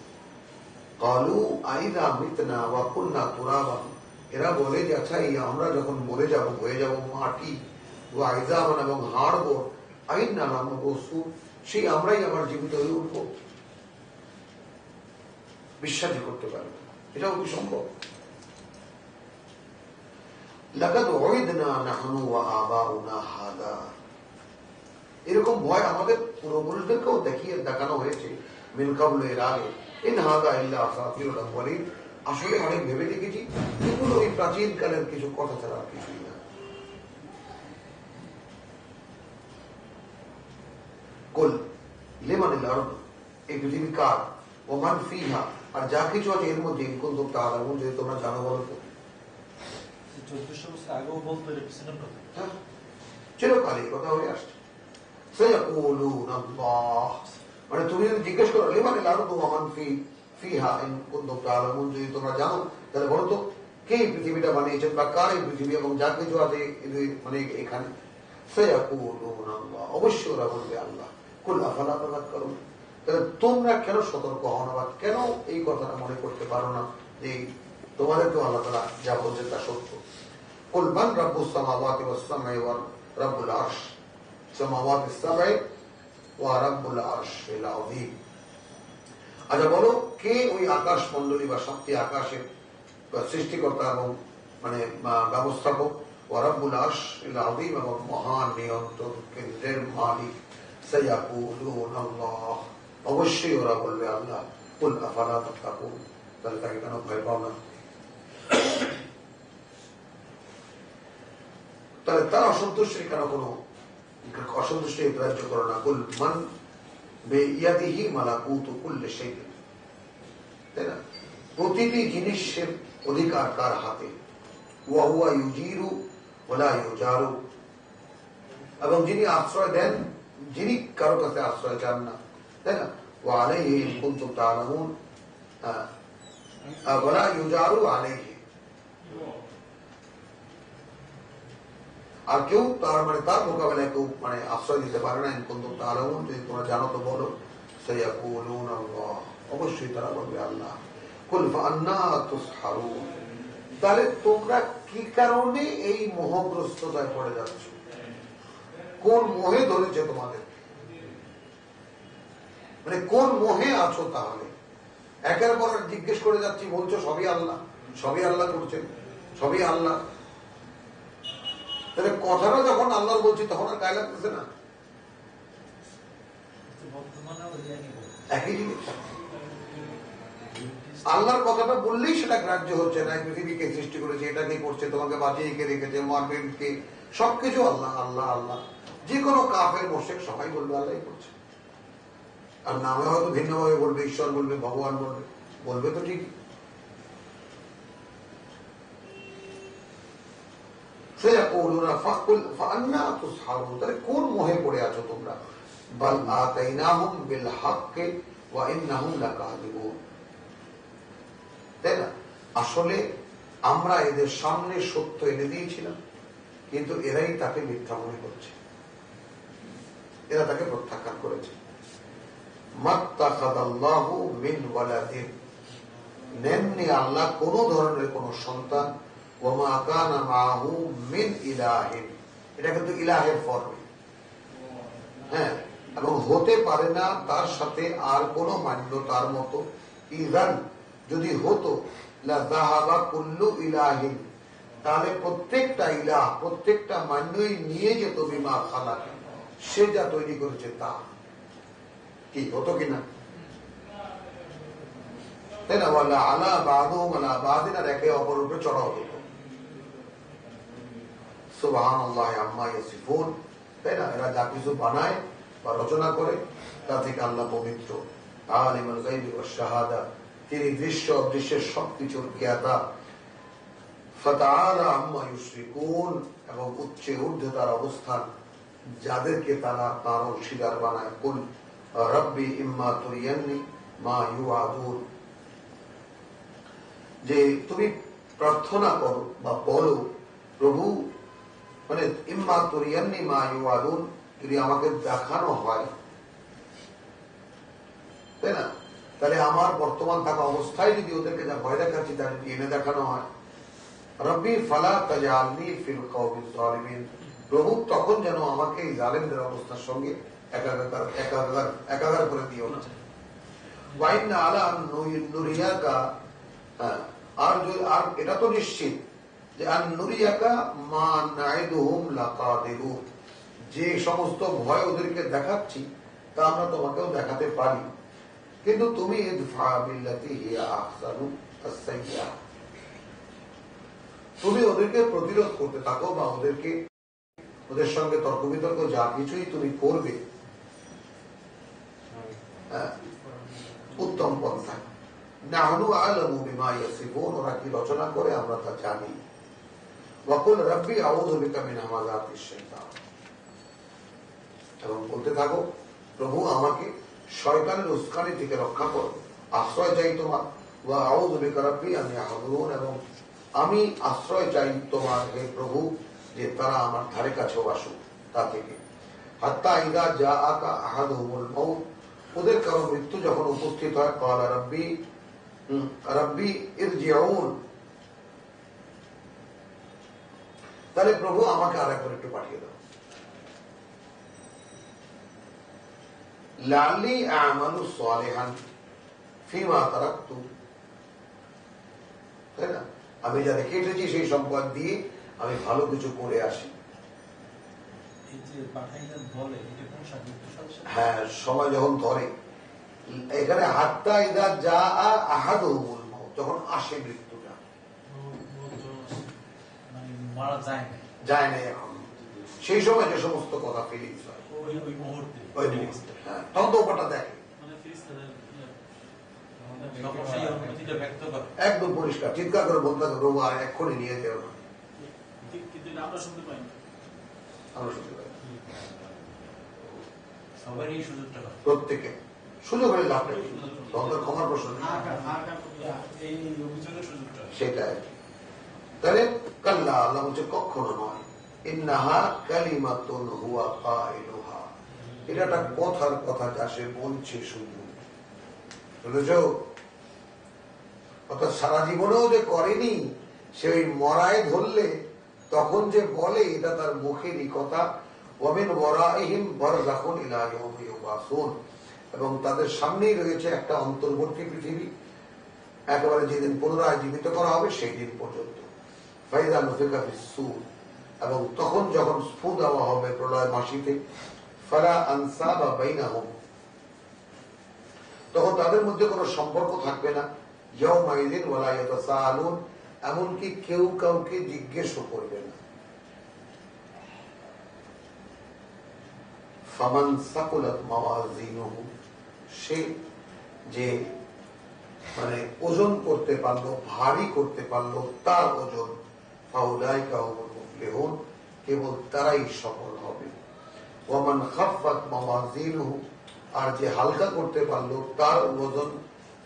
قالوا আইযা মিতনা ওয়া কুননা তুরাবান, এরা বলে যে আচ্ছা এই আমরা যখন মরে যাব, হয়ে যাব মাটি, ওয়া আইযামান এবং হাড় গোড়, আইন্না লামাবসুর, সেই আমরাই আবার জীবিত হয়ে উঠব। বিশ্বাসই করতে পারে, এটাও কি সম্ভব? লাকাদ উইদনা নাহনু ওয়া আবাউনা হাদা, এরকম ভয় আমাদের পূর্বপুরুষদেরকেও দেখানো হয়েছে মিন ক্বাবলু, এর আগে। ইন হাদা ইল্লা আসাতিরুল আউয়ালিন, আসলে অনেক ভেবে দেখেছি এগুলো এই প্রাচীন কালের কিছু কথা ছাড়া কিছুই না। কুল লিমানিল আরদ, এই পৃথিবী কার, ওমান ফিহা, আর যা কিছু আছে এর মধ্যে, ইন কুনতুম তা'লামুন, যদি তোমরা জানো বলো তো। 1400 বছর আগেও বলতো এটা পিছনের কথা। হ্যাঁ, চিরকালই কথা হয়ে আসছে। সায়াকুলুনা আল্লাহ, মানে তুমি যদি জিজ্ঞেস করো লিমানিল আরদ ওমান ফিহা ইন কুনতুম তা'লামুন, যদি তোমরা জানো তাহলে বলো তো কে পৃথিবীটা বানিয়েছেন বা কার এই পৃথিবী এবং যা কিছু আছে মানে এখানে। সায়াকুলুনা আল্লাহ, অবশ্যই ওরা বলবে আল্লাহ। কুল আফালা তাযাক্কারুন, তাহলে তোমরা কেন সতর্ক হও না বা কেন এই কথাটা মনে করতে পারো না যে তোমাদেরকে আল্লাহ তাআলা যা বলছেন তা সত্য। কুল মান রাব্বুস সামাওয়াতি ওয়াস সামাই ওয়া রাব্বুল আরশ, সামাওয়াতিস সামাই ওয়া রাব্বুল আরশিল আযীম। আচ্ছা বলো, কে ওই আকাশ মণ্ডলী বা সাতটি আকাশের সৃষ্টিকর্তা এবং মানে ব্যবস্থাপক, ওয়া রাব্বুল আরশিল আযীম, এবং মহান নিয়ন্ত্রণ কেন্দ্রের মালিক। সায়াকুলুনা আল্লাহ, অবশ্যই ওরা বলবে আল্লাহ। কুল আফালা তাত্তাকুন, তাহলে তাকে কেন ভয় পাও না? তাহলে তার অসন্তুষ্টির কেন কোনো অসন্তুষ্টি গ্রাহ্য করো না। কুল মান বিয়াদিহি মালাকুতু কুল্লি শাইইন, তাই না? প্রতিটি জিনিসের অধিকার কার হাতে। ওয়া হুয়া ইউজিরু ওয়া লা ইউজারু, এবং যিনি আশ্রয় দেন, যিনি কারো কাছে আশ্রয় চান না, তাই না? ওয়া আলাইহি ইন কুনতুম তা'লামুন ওয়া লা ইউজারু আলাইহি, আর কেউ তার মানে তার মোকাবেলায় কেউ মানে আশ্রয় দিতে পারে না। ইন কুনতুম তা'লামুন, যদি তোমরা জানো তো বলো। সায়াকুলুনা আল্লাহ, অবশ্যই তারা বলবে আল্লাহ। কুল ফাআন্না তুসহারুন, তাহলে তোমরা কি কারণে এই মোহগ্রস্ততায় পড়ে যাচ্ছ? কোন মোহে ধরেছে তোমাদের, মানে কোন মোহে আছো? তাহলে একের পর জিজ্ঞেস করে যাচ্ছি, বলছো সবই আল্লাহ, সবই আল্লাহ করছেন, সবই আল্লাহ। তাহলে কথাটা যখন আল্লাহর বলছি তখন আর গায়ে লাগতেছে না? একই জিনিস। আল্লাহর কথাটা বললেই সেটা গ্রাহ্য হচ্ছে না। পৃথিবীকে সৃষ্টি করেছে, এটাকে করছে, তোমাকে বাঁচিয়ে কে রেখেছে, মারবেন কে, সবকিছু আল্লাহ আল্লাহ আল্লাহ। যে কোনো কাফের মুশরিক সবাই বলবে আল্লাহ করছে, আর নামে হয়তো ভিন্নভাবে বলবে, ঈশ্বর বলবে, ভগবান বলবে, বলবে তো ঠিক। তাহলে কোন মোহে পড়ে আছো তোমরা? বাল আতাইনাহুম বিল হাক্কি ওয়া ইন্নাহুম লাকাযিবুন, তাই না? আসলে আমরা এদের সামনে সত্য এনে দিয়েছিলাম, কিন্তু এরাই তাকে মিথ্যা মনে করছে, এরা তাকে প্রত্যাখ্যান করেছে। মাত্তাখাযাল্লাহু মিন ওয়ালাদিন, নেননি আল্লাহ কোন ধরনের কোন সন্তান। ওয়া মা কানা মাআহু মিন ইলাহিন, এটা কিন্তু ইলাহের ফর্মে, হ্যাঁ, এবং হতে পারে না তার সাথে আর কোন মান্য তার মতো। ইযান, যদি হতো, লা যাহাবা কুল্লু ইলাহিন, তাহলে প্রত্যেকটা ইলাহ, প্রত্যেকটা মান্যই নিয়ে যেত বিমা খালাক, সে যা তৈরি করেছে তা। কি হতো কিনা? তাই না? ওয়ালা আলা বাদুহুম আলা বাদিন, আর একে অপরের উপরে চড়াও হতো। সুবহানাল্লাহি আম্মা ইয়াসিফুন, তাই না? এরা যা কিছু বানায় বা রচনা করে তা থেকে আল্লাহ পবিত্র। আলিমুল গায়বি ওয়াশ শাহাদা, তিনি দৃশ্য অদৃশ্যের সবকিছুর জ্ঞাতা। ফাতাআলা আম্মা ইউশরিকুন, এবং উচ্চে ঊর্ধ্বে তার অবস্থান যাদেরকে তারা তার অংশীদার বানায়। কুল রাব্বি ইম্মা তুরিয়ান্নি মা ইউআদুন, যে তুমি প্রার্থনা করো বা বলো, প্রভু মানে ইম্মা তুরিয়ান্নি মা ইউআদুন, যদি আমাকে দেখানো হয়, তাই না? তাহলে আমার বর্তমান থাকা অবস্থায় যদি ওদেরকে যা ভয় দেখাচ্ছি তা যদি এনে দেখানো হয়। রব্বি ফালা তাজআলনি ফিল কওমিজ যালিমিন, প্রভু তখন যেন আমাকে এই জালেমদের অবস্থার সঙ্গে একাকার করে দিও না। ওয়াইন্না আলা নুরিয়াকা, আর এটা তো নিশ্চিত যে আন নুরিয়াকা মা নাইদুহুম লাকাদিরুন, যে সমস্ত ভয় ওদেরকে দেখাচ্ছি তা আমরা তোমাকেও দেখাতে পারি, কিন্তু তুমি ইদফা বিল্লাতি হিয়া আহসানু আস-সাইয়্যা, তুমি ওদেরকে প্রতিরোধ করতে থাকো বা ওদের সঙ্গে তর্ক বিতর্ক যা কিছুই তুমি করবে, উত্তম পন্থা। নাহনু আ'লামু বিমা ইয়াসিফুন, ওরা কি রচনা করে আমরা তা জানি। ওয়াকুল রাব্বি আউযু বিকা মিন হামাযাতিশ শাইতান, এবং বলতে থাকো প্রভু আমাকে শয়তানের উস্কানি থেকে রক্ষা করো, আশ্রয় চাই তোমার। ওয়া আউযু বিকা রাব্বি আন ইয়াহযুরুন, এবং আমি আশ্রয় চাই তোমার হে প্রভু যে তারা আমার ধারে কাছেও আসুক তা থেকে। হাত্তা ইযা জাআকা আহাদুহুমুল মাউত, ওদের কারো মৃত্যু যখন উপস্থিত হয়, ক্বালা রাব্বি রাব্বি ইরজিউন, তাহলে প্রভু আমাকে আরেকবার একটু পাঠিয়ে দাও। লাআল্লি আ'মালু সালিহান ফীমা তারাকতু, তাই না, আমি যা রেখে এসেছি সেই সম্পদ দিয়ে আমি ভালো কিছু করে আসি। হ্যাঁ, সময় যখন ধরে, এখানে হাত্তা ইযা জাআ আহাদুহুমুল মাউত, যখন আসে মৃত্যুটা, যায় না এখন, সেই সময় যে সমস্ত কথা ফিলিংস হয় তখন তো ওটা দেখে একদম পরিষ্কার, চিৎকার করে বলতে হবে প্রভু আর এক্ষুনি নিয়ে যেও না। আমরা শুনতে পাই, প্রত্যেকে সুযোগ হলে লাভ নেই, তখন ক্ষমার প্রশ্ন সেটাই। তাহলে কাল্লা, আল্লাহ বলছে কখনো নয়, ইন্নাহা কালিমাতুন হুয়া কাইলুহা, এটা একটা কথার কথা যা সে বলছে শুধু, বুঝেছ? অর্থাৎ সারা জীবনেও যে করেনি, সে ওই মরায় ধরলে তখন যে বলে এটা তার মুখেরই কথা। ওয়ামিন ওয়ারাইহিম বারযাখুন ইলা ইয়াউমি ইউবাসুন, এবং তাদের সামনেই রয়েছে একটা অন্তর্বর্তী পৃথিবী, একেবারে যেদিন পুনরায় জীবিত করা হবে সেই দিন পর্যন্ত। ফাইযা নুফিখা ফিস-সূর, এবং তখন যখন স্ফু দেওয়া হবে প্রলয় মাসিতে, ফালা আনসাবা বাইনাহুম, তখন তাদের মধ্যে কোনো সম্পর্ক থাকবে না। ইয়াউমাইযিন ওয়ালা ইয়াতাসাআলুন, এমনকি কেউ কাউকে জিজ্ঞেসও করবে না। ফামান সাকুলাত মাওয়াজিনুহু, সে যে মানে ওজন করতে পারলো, ভারী করতে পারলো তার ওজন, ফাউলাইকা হুমুল মুফলিহুন, কেবল তারাই সফল হবে। ওয়ামান খাফফাত মাওয়াজিনুহু, আর যে হালকা করতে পারলো তার ওজন,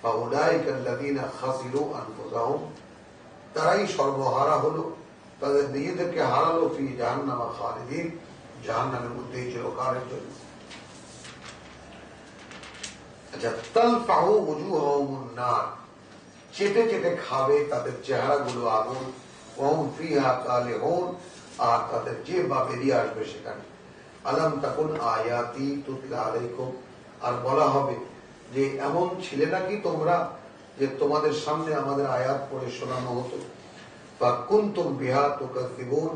ফাউলাইকা আল্লাযীনা খাসিরু আনফুসাহুম, তারাই সর্বহারা হলো, তাদের নিজেদেরকে হারালো, ফি জাহান্নামা খালিদিন, জাহান্নামের মধ্যেই চিরকালের জন্য। আচ্ছা, তালফাহু উজুহাহুমুন নার, চেটে চেটে খাবে তাদের চেহারাগুলো আগুন, ওয়াহুম ফিহা কালিহুন, আর তাদের জিহ্বা বেরিয়ে আসবে সেখানে। আলাম তাকুন আয়াতি তুতলা আলাইকুম, আর বলা হবে যে এমন ছিলে নাকি তোমরা যে তোমাদের সামনে আমাদের আয়াত পড়ে শোনানো হতো। ফাকুনতুম বিহা তুকাযযিবুন,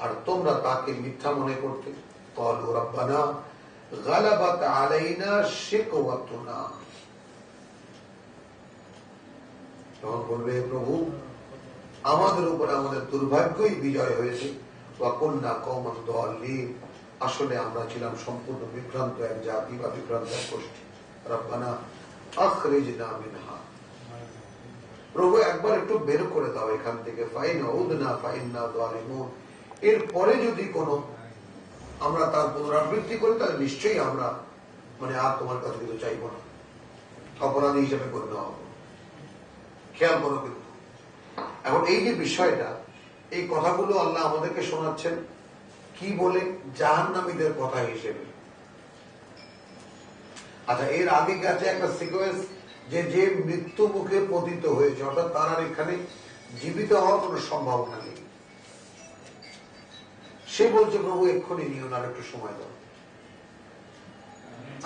আর তোমরা তাকে মিথ্যা মনে করতে। ক্বালু রাব্বানা গালাবাত আলাইনা শিকওয়াতুনা, তখন বলবে প্রভু আমাদের উপরে আমাদের দুর্ভাগ্যই বিজয় হয়েছে। ওয়া কুননা কওমান দাল্লিন, আসলে আমরা ছিলাম সম্পূর্ণ বিভ্রান্ত এক জাতি বা বিভ্রান্ত এক গোষ্ঠী। রব্বানা আখরিজনা মিনহা, প্রভু একবার একটু বের করে দাও এখান থেকে। ফাইন উদনা ফাইন্না যালিমুন, এরপরে যদি কোনো আমরা তার পুনরাবৃত্তি করি তাহলে নিশ্চয়ই আমরা মানে আর তোমার কাছে কিছু চাইব না, অপরাধী হিসেবে গণ্য হব। খেয়াল করো কিন্তু এখন এই যে বিষয়টা, এই কথাগুলো আল্লাহ আমাদেরকে শোনাচ্ছেন কি বলে? জাহান্নামীদের কথা হিসেবে। আচ্ছা, এর আগে গেছে একটা সিকোয়েন্স যে যে মৃত্যু মুখে পতিত হয়েছে, অর্থাৎ তার আর এখানে জীবিত হওয়ার কোন সম্ভাবনা নেই। সে বলছে প্রভু এক্ষুনি নিও না, একটু সময় দাও।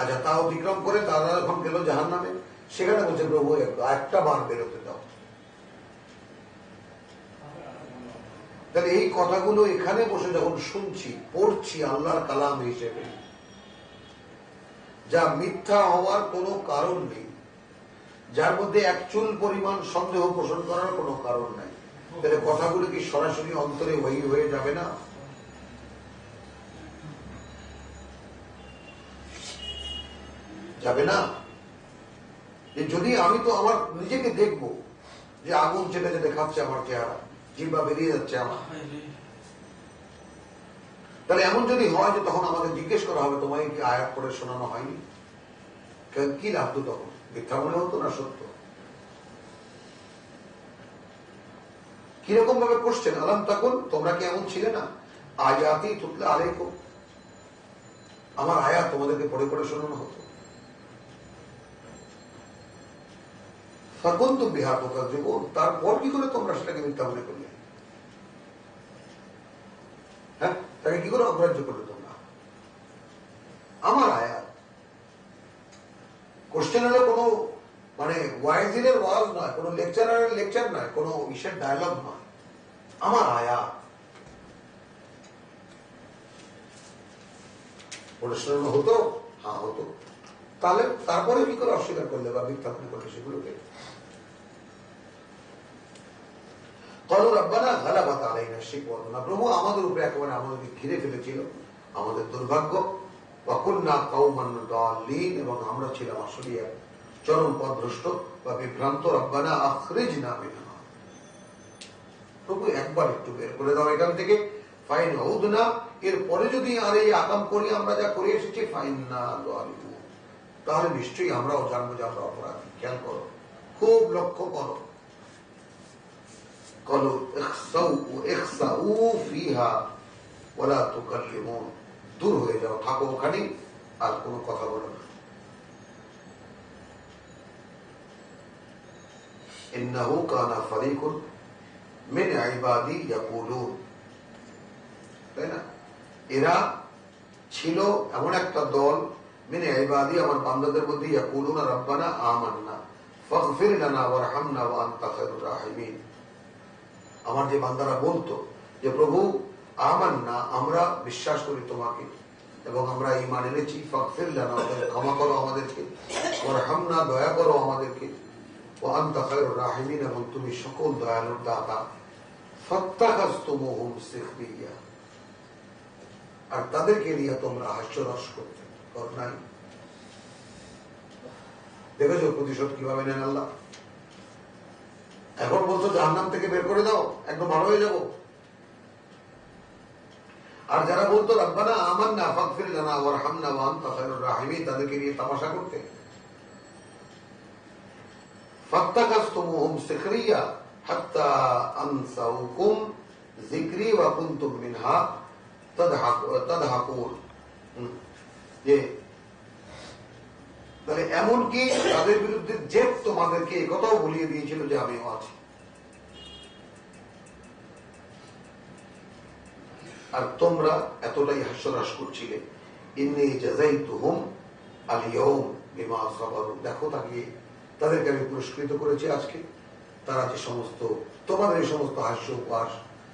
আচ্ছা, তা অতিক্রম করে তারা যখন গেল জাহান্নামে, সেখানে বলছে প্রভু একটা বার বেরোতে দাও। তাহলে এই কথাগুলো এখানে বসে যখন শুনছি, পড়ছি আল্লাহর কালাম হিসেবে, যা মিথ্যা হওয়ার কোনো কারণ নেই, যার মধ্যে এক চুল পরিমাণ সন্দেহ পোষণ করার কোনো কারণ নাই, তাহলে কথাগুলো কি সরাসরি অন্তরে ওই হয়ে যাবে না? যাবে না? যে যদি আমি তো আমার নিজেকে দেখবো যে আগুন চেটে চেটে খাচ্ছে আমার চেহারা, জিহ্বা বেরিয়ে যাচ্ছে আমার, তাহলে এমন যদি হয় যে তখন আমাদের জিজ্ঞেস করা হবে তোমায় কি আয়াত করে শোনানো হয়নি, কি লাগতো তখন? মিথ্যা মনে হতো না সত্য? কিরকম ভাবে কোশ্চেন, আলাম তখন তোমরা কি এমন ছিলে না আয়াতি তুতলা আলাইকুম, আমার আয়াত তোমাদেরকে পড়ে পড়ে শোনানো হতো। ফাকুনতুম বিহা তুকাজ্জিবুন, তারপর কি করে তোমরা সেটাকে মিথ্যা মনে করলে? হ্যাঁ, তাকে কি করে অগ্রাহ্য করলে তোমরা? আমার আয়াত। কোশ্চেন হলো কোনো মানে ওয়াইজিনের ওয়াজ নয়, কোনো লেকচারারের লেকচার নয়, কোনো ইসের ডায়লগ নয়, আমার আয়াত পড়ে শোনানো হতো। হ্যাঁ হতো। তাহলে তারপরে কি করে অস্বীকার করলে বা মিথ্যা মনে করলে সেগুলোকে? ক্বালু রাব্বানা গালাবাত আলাইনা শিকওয়াতুনা, প্রভু আমাদের উপরে একেবারে আমাদেরকে ঘিরে ফেলেছিল আমাদের দুর্ভাগ্য, ওয়া কুননা কওমান দাল্লিন, এবং আমরা ছিলাম আসলে এক চরম পথভ্রষ্ট বা বিভ্রান্ত। রাব্বানা আখরিজনা মিনহা, প্রভু একবার একটু বের করে দাও এখান থেকে। ফাইন উদনা, এরপরে যদি আর এই আকাম করি আমরা যা করে এসেছি, ফাইন্না যালিমুন, তাহলে নিশ্চয়ই আমরাও জানবো যে আমরা অপরাধী। খেয়াল করো, খুব লক্ষ্য করো। ক্বালু ইখসাউ ফিহা ওয়ালা তুকাল্লিমুন, দূর হয়ে যাও, থাকো ওখানে, আর কোনো কথা বলো না। ইন্নাহু কানা ফারিকুন মিন ইবাদি ইয়াকুলুন, তাই না? এরা ছিল এমন একটা দল, মিন ইবাদি, আমার বান্দাদের মধ্যে, ইয়াকুলুনা রাব্বানা আমান্না ফাগফির লানা ওয়ারহামনা ওয়া আনতা খায়রুর রাহিমিন, আমার যে বান্দারা বলতো যে প্রভু আমান্না, আমরা বিশ্বাস করি তোমাকে এবং আমরা ঈমান এনেছি, ফাগফির লানা, ক্ষমা করো আমাদেরকে, ওয়ারহামনা, দয়া করো আমাদেরকে, ওয়া আনতা খায়রুর রাহিমিন, এবং তুমি সকল দয়ালুর দাতা। ফাত্তাখাযতুমুহুম সিখরিয়া, আর তাদেরকে নিয়ে তোমরা হাস্যরস করতে কর নাই। দেখেছো প্রতিশোধ কিভাবে নেন আল্লাহ। এখন বলছো জাহান্নাম থেকে বের করে দাও, একদম ভালো হয়ে যাব। আর যারা বলতো রাব্বানা আমান্না ফাগফির লানা ওয়ারহামনা ওয়া আনতা খায়রুর রাহিমিন, তাদেরকে নিয়ে তামাশা করতে। ফাত্তাখাযতুমুহুম সিখরিয়া হাত্তা আনসাউকুম যিকরি ওয়া কুনতুম মিনহা তাদহাকুন, যে তাহলে এমনকি তাদের বিরুদ্ধে জেদ তোমাদেরকে এই কথাও বলিয়ে দিয়েছিল যে আমিও আছি। আর তোমরা এতটাই হাস্যরস করছিলে। ইন্নী জাযাইতুহুম আল ইয়াওম বিমা সাবারু, দেখো তাদেরকে আমি পুরস্কৃত করেছি আজকে, তারা যে সমস্ত তোমাদের এই সমস্ত হাস্য উপহাস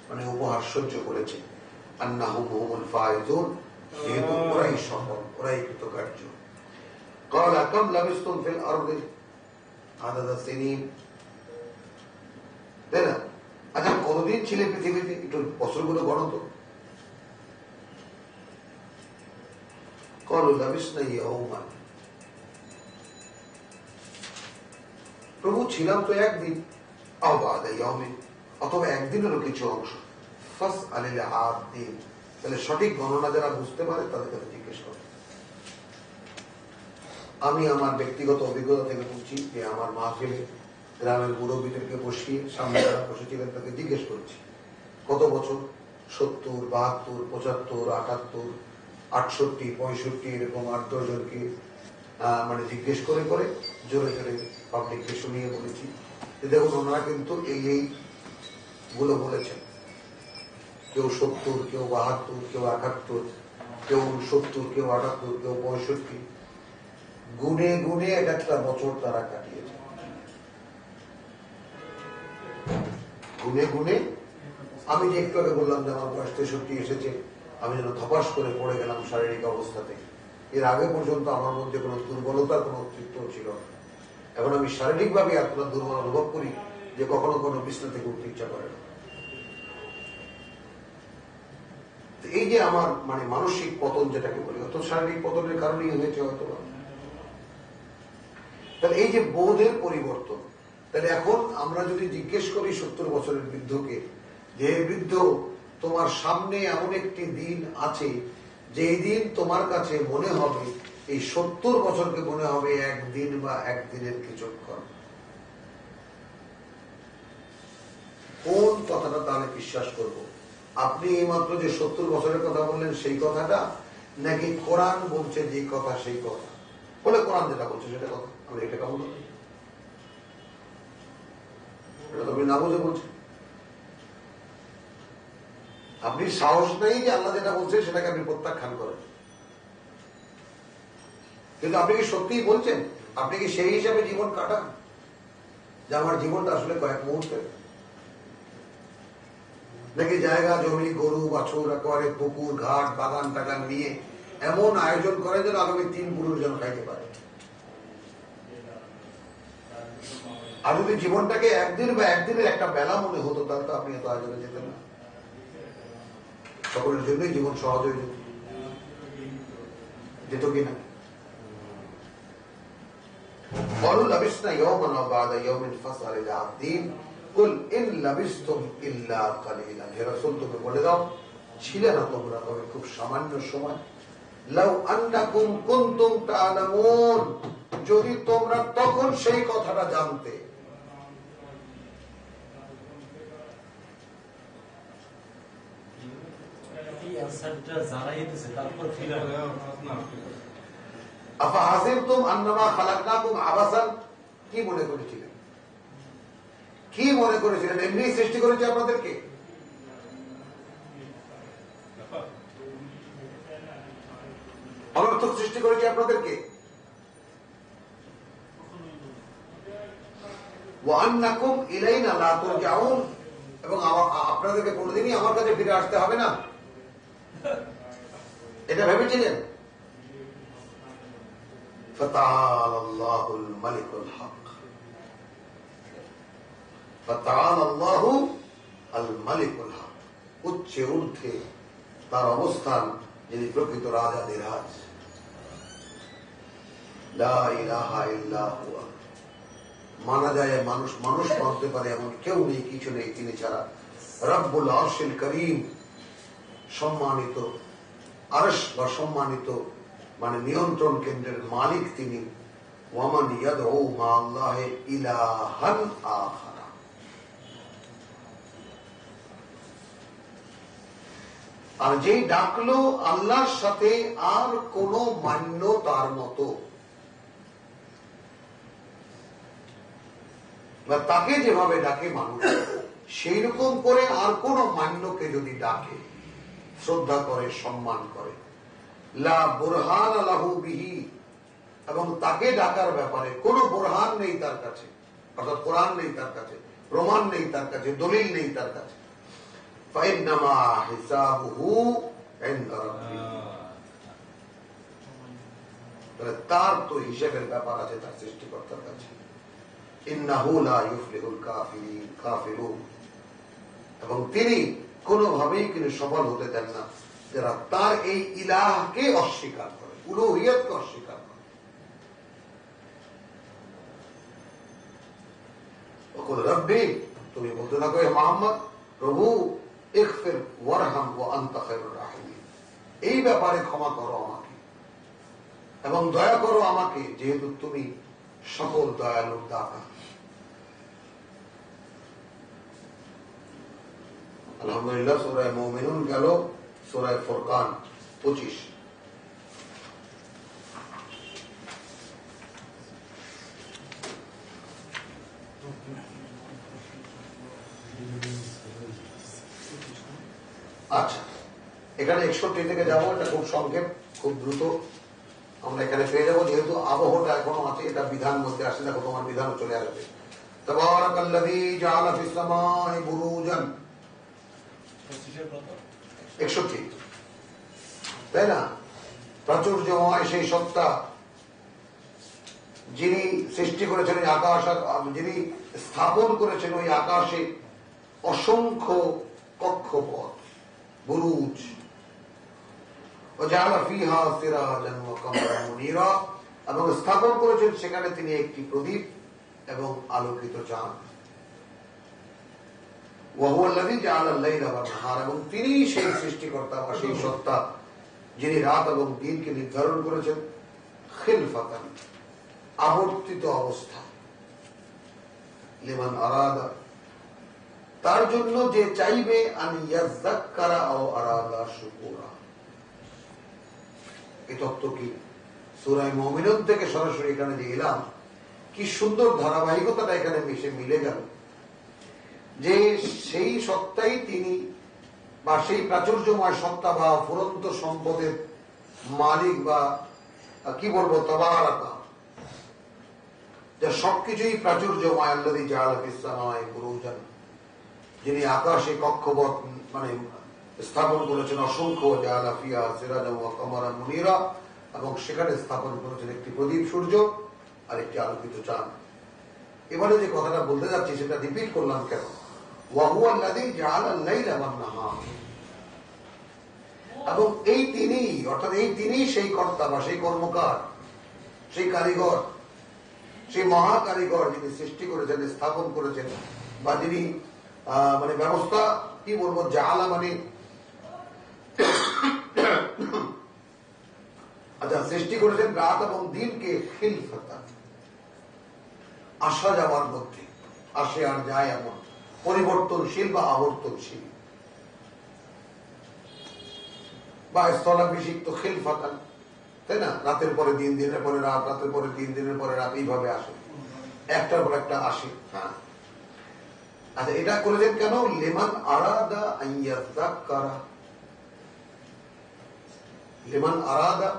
মানে উপহার সহ্য করেছে। আন্নাহুম হুমুল ফাইজুন, যেহেতু ওরাই সফল, ওরাই কৃতকার্য। قال كم لبثتم في الارض عدد السنين, তাই না? আচ্ছা কতদিন ছিলে পৃথিবীতে, একটু বছরগুলো গণো তো। قالوا لبثنا يوما, প্রভু ছিলাম তো একদিন, আও বা'দা ইয়াওমিন, অথবা একদিনেরও কিছু অংশ। ফাসআলিল আদিন, তাহলে সঠিক গণনা যারা বুঝতে পারে তাদের কাছে জিজ্ঞেস করে। আমি আমার ব্যক্তিগত অভিজ্ঞতা থেকে বলছি যে আমার মাহফিলে গ্রামের মুরব্বীদেরকে বসিয়ে সামনে যারা বসেছিলেন তাকে জিজ্ঞেস করেছি কত বছর, 70, 72, 75, 78, 68, 65, এরকম 8-10 জনকে মানে জিজ্ঞেস করে করে জোরে জোরে পাবলিককে শুনিয়ে বলেছি যে দেখুন ওনারা কিন্তু এই গুলো বলেছেন। কেউ 70, কেউ 72, কেউ 78, কেউ 70, কেউ 78, কেউ 65, গুনে গুনে এক একটা বছর তারা কাটিয়েছে। গুনে গুনে, আমি যে একটু আগে বললাম যে আমার বয়স 63 এসেছে, আমি যেন ধপাস করে পড়ে গেলাম শারীরিক অবস্থাতে। এর আগে পর্যন্ত আমার মধ্যে কোনো দুর্বলতার কোনো অস্তিত্ব ছিল না। এখন আমি শারীরিকভাবে এতটা দুর্বল অনুভব করি যে কখনো কোনো বিছনা থেকে উঠতে ইচ্ছা করে না। এই যে আমার মানে মানসিক পতন যেটাকে বলি, অত শারীরিক পতনের কারণেই হয়েছে হয়তো। তাহলে এই যে বোধের পরিবর্তন, তাহলে এখন আমরা যদি জিজ্ঞেস করি 70 বছরের বৃদ্ধকে যে বৃদ্ধ তোমার সামনে এমন একটি দিন আছে যে দিন তোমার কাছে মনে হবে এই 70 বছরকে মনে হবে একদিন বা একদিনের কিছুক্ষণ, কোন কথাটা তাহলে বিশ্বাস করব? আপনি এইমাত্র যে 70 বছরের কথা বললেন সেই কথাটা, নাকি কোরআন বলছে যে কথা সেই কথা? বলে কোরআন যেটা বলছে সেটা কথা, আমরা এটা কেমন এটা তো আপনি না বুঝে বলছেন। আপনি সাহস নেই যে আল্লাহ যেটা বলছে সেটাকে আপনি প্রত্যাখ্যান করেন, কিন্তু আপনি কি সত্যিই বলছেন? আপনি কি সেই হিসাবে জীবন কাটান যে আমার জীবনটা আসলে কয়েক মুহূর্তে, নাকি জায়গা জমি গরু বাছুর একেবারে পুকুর ঘাট বাগান টাগান নিয়ে এমন আয়োজন করে যেন আগামী 3 পুরুষ যেন খাইতে পারে? আর যদি জীবনটাকে একদিন বা একদিনের একটা বেলা মনে হতো তাহলে তো আপনি এত আয়োজনে যেতেন না, সকলের জন্যই জীবন সহজ হয়ে যেত, যেত কিনা? قالوا لبثنا يوما أو بعض يوم فاسأل العادين قل إن لبثتم إلا قليلا। হে রাসূল, তুমি বলে দাও ছিলে না তোমরা তবে খুব সামান্য সময়। লাউ আন্নাকুম কুনতুম তা'লামুন, যদি তোমরা তখন সেই কথাটা জানতে। এই আনসারটা জানাই দিয়েছে, তারপর ফিরে আফাহাসিবতুম আন্নামা খালাকনাকুম আবাসান, কি মনে করেছিলেন? কি মনে করেছিলেন এমনি সৃষ্টি করেছে আপনাদেরকে? অনর্থক সৃষ্টি করেছে আপনাদেরকে? ওয়া আন্নাকুম ইলাইনা লা তুরজাউন, এবং আপনাদেরকে কোনদিনই আমার কাছে ফিরে আসতে হবে না, এটা ভেবেছিলেন? فتعالى الله الملك الحق، فتعالى الله الملك الحق, উচ্চে ঊর্ধ্বে তার অবস্থান যিনি প্রকৃত রাজাধিরাজ। লা ইলাহা ইল্লা হুয়া, মানা যায় মানুষ মানতে পারে এমন কেউ নেই, কিছু নেই তিনি ছাড়া। রব্বুল আরশিল করিম, সম্মানিত আরশ বা সম্মানিত মানে নিয়ন্ত্রণ কেন্দ্রের মালিক তিনি। ওয়ামান ইয়াদউ মা আল্লাহি ইলাহান আখারা, আর যেই ডাকলো আল্লাহর সাথে আর কোন মান্য তার মতো, তাকে যেভাবে ডাকে মানুষ সেই রকম করে আর কোন মান্যকে যদি ডাকে, শ্রদ্ধা করে, সম্মান করে, লা বুরহান লাহু বিহি, এবং তাকে ডাকার ব্যাপারে কোন বুরহান নেই তার কাছে, অর্থাৎ কোরআন নেই তার কাছে, প্রমাণ নেই তার কাছে, দলিল নেই তার কাছে, ফাইন্নামা হিসাবুহু ইনদা রাব্বিহি, তার তো হিসেবের ব্যাপার আছে তার সৃষ্টিকর্তার কাছে। ইন্নাহু লা ইউফলিহুল কাফিরুন, এবং তিনি কোনোভাবেই কিন্তু সফল হতে দেন না যারা তার এই ইলাহকে অস্বীকার করে, উলুহিয়তকে অস্বীকার করে। ওকুল রব্বি, তুমি বলতে থাকো হে মুহাম্মদ, প্রভু ইগফির ওয়ারহাম ওয়া আনতা খায়রুর রাহিমিন, এই ব্যাপারে ক্ষমা করো আমাকে এবং দয়া করো আমাকে, যেহেতু তুমি সকল দয়ালুর দাতা। আলহামদুলিল্লাহ, সূরা মুমিনুন গেল, সূরা ফুরকান 25। আচ্ছা, এখানে 61 থেকে যাবো, এটা খুব সংক্ষেপ, খুব দ্রুত আমরা এখানে পেয়ে যাবো, যেহেতু আবহটা এখনো আছে, এটা বিধান মধ্যে আসে। দেখো তোমার বিধান চলে আসবে। তাবারাকাল্লাযী জাআলা ফিস সামাই বুরুজান, 61, তাই না? প্রাচুর্যময় সেই সত্তা যিনি সৃষ্টি করেছেন ওই আকাশ, যিনি স্থাপন করেছেন ওই আকাশে অসংখ্য কক্ষপথ, বুরুজ। وجعل فيها سراجا وقمرا منيرا, এবং স্থাপন করেছেন সেখানে তিনি একটি প্রদীপ এবং আলোকিত চাঁদ। এবং তিনি সেই সৃষ্টিকর্তা বা সেই সত্তা যিনি রাত এবং দিনকে নির্ধারণ করেছেন খিলফাতান, আবর্তিত অবস্থা, লিমান আরাদা, তার জন্য যে চাইবে আন ইয়াযাক্কারা আও আরাদা শুকুরা। এই তত্ত্ব কি সূরা মুমিনুন থেকে সরাসরি এখানে যে এলাম, কি সুন্দর ধারাবাহিকতাটা এখানে মিলে গেল, যে সেই সত্তাই তিনি বা সেই প্রাচুর্যময় সত্তা বা ফুরন্ত সম্পদের মালিক বা কি বলবো তাবারাকা, যা সবকিছুই প্রাচুর্যময়, আল্লাযী জাআলা ফিস সামাই বুরুজান, যিনি আকাশে কক্ষপথ মানে স্থাপন করেছেন অসংখ্য, জাআলা ফিহা সিরাজান ওয়া কামারান মুনীরা, এবং সেখানে স্থাপন করেছেন একটি প্রদীপ সূর্য আর একটি আলোকিত চাঁদ। এবারে যে কথাটা বলতে যাচ্ছি সেটা রিপিট করলাম কেন, ওয়া হুয়া আল্লাযী জাআলা আল-লাইলা ওয়ান-নাহার, এবং এই তিনি, অর্থাৎ এই তিনি সেই কর্তা বা সেই কর্মকার, সেই কারিগর, সেই মহা কারিগর যিনি সৃষ্টি করেছেন, স্থাপন করেছেন, বা যিনি মানে ব্যবস্থা কি বলবো, জাআলা মানে আচ্ছা সৃষ্টি করেছেন রাত এবং দিনকে খিলফাতান, আসা যাওয়ার মধ্যে, আসে আর যায় এমন, পরিবর্তনশীল বা আবর্তনশীল, বা স্থলাভিষিক্ত খিলফাতান, তাই না? রাতের পরে দিন, দিনের পরে রাত, রাতের পরে দিন, দিনের পরে রাত, এইভাবে আসে, একটার পর একটা আসে। হ্যাঁ, আচ্ছা এটা করেছেন কেন? লিমান আরাদা আন ইয়াযাক্কারা, লিমান আরাদা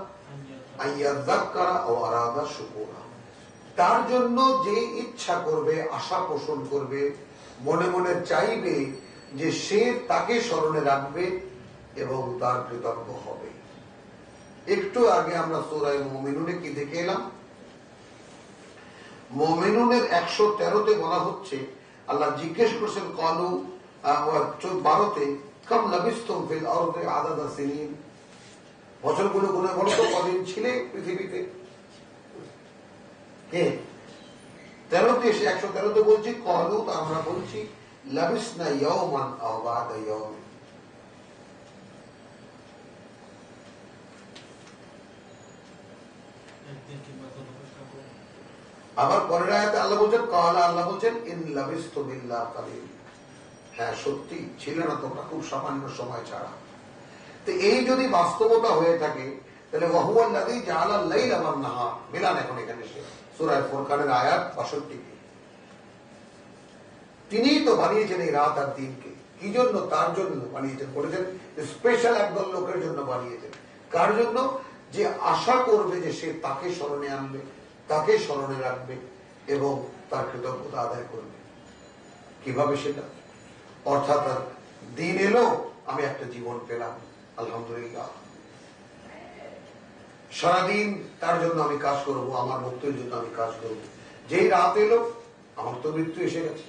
আন ইয়াযাক্কারা ও আরাদা শুকুরা, তার জন্য যে ইচ্ছা করবে, আশা পোষণ করবে, মনে মনে চাইবে যে সে তাকে স্মরণে রাখবে এবং তার কৃতজ্ঞ হবে। একটু আগে আমরা সূরা মুমিনুনে কি দেখে এলাম? মুমিনুনের 113তে বলা হচ্ছে, আল্লাহ জিজ্ঞেস করছেন কালু 12তে, কাম লাবিসতুম ফিল আরদি আদাদা সিনিন, বছরগুলো গুনে বলো তো কদিন ছিলে পৃথিবীতে? কে 13তে এসে 113তে বলছি কালু, তো আমরা বলছি লাবিসনা ইয়াওমান আও বা'দা ইয়াওমিন। আবার পরের আয়াতে আল্লাহ বলছেন কালা, আল্লাহ বলছেন ইন লাবিস্তু বিল্লাহ কালিল, হ্যাঁ সত্যি ছিল না তোমরা খুব সামান্য সময় ছাড়া। তো এই যদি বাস্তবতা হয়ে থাকে, তাহলে ওয়া হুয়া আল্লাযী জাআলা আল-লাইলা ওয়ান-নাহার, মিলান এখন এখানে সে সূরা ফুরকানের আয়াত 62 কে, তিনিই তো বানিয়েছেন এই রাত আর দিনকে। কি জন্য? তার জন্য বানিয়েছেন, বলেছেন স্পেশাল একদল লোকের জন্য বানিয়েছেন। কার জন্য? যে আশা করবে যে সে তাকে স্মরণে আনবে, তাকে স্মরণে রাখবে এবং তার কৃতজ্ঞতা আদায় করবে। কিভাবে সেটা? অর্থাৎ দিন এলো, আমি একটা জীবন পেলাম, আলহামদুলিল্লাহ, সারাদিন তার জন্য আমি কাজ করব, আমার মুক্তির জন্য আমি কাজ করব। যেই রাত এলো, আমার তো মৃত্যু এসে গেছে।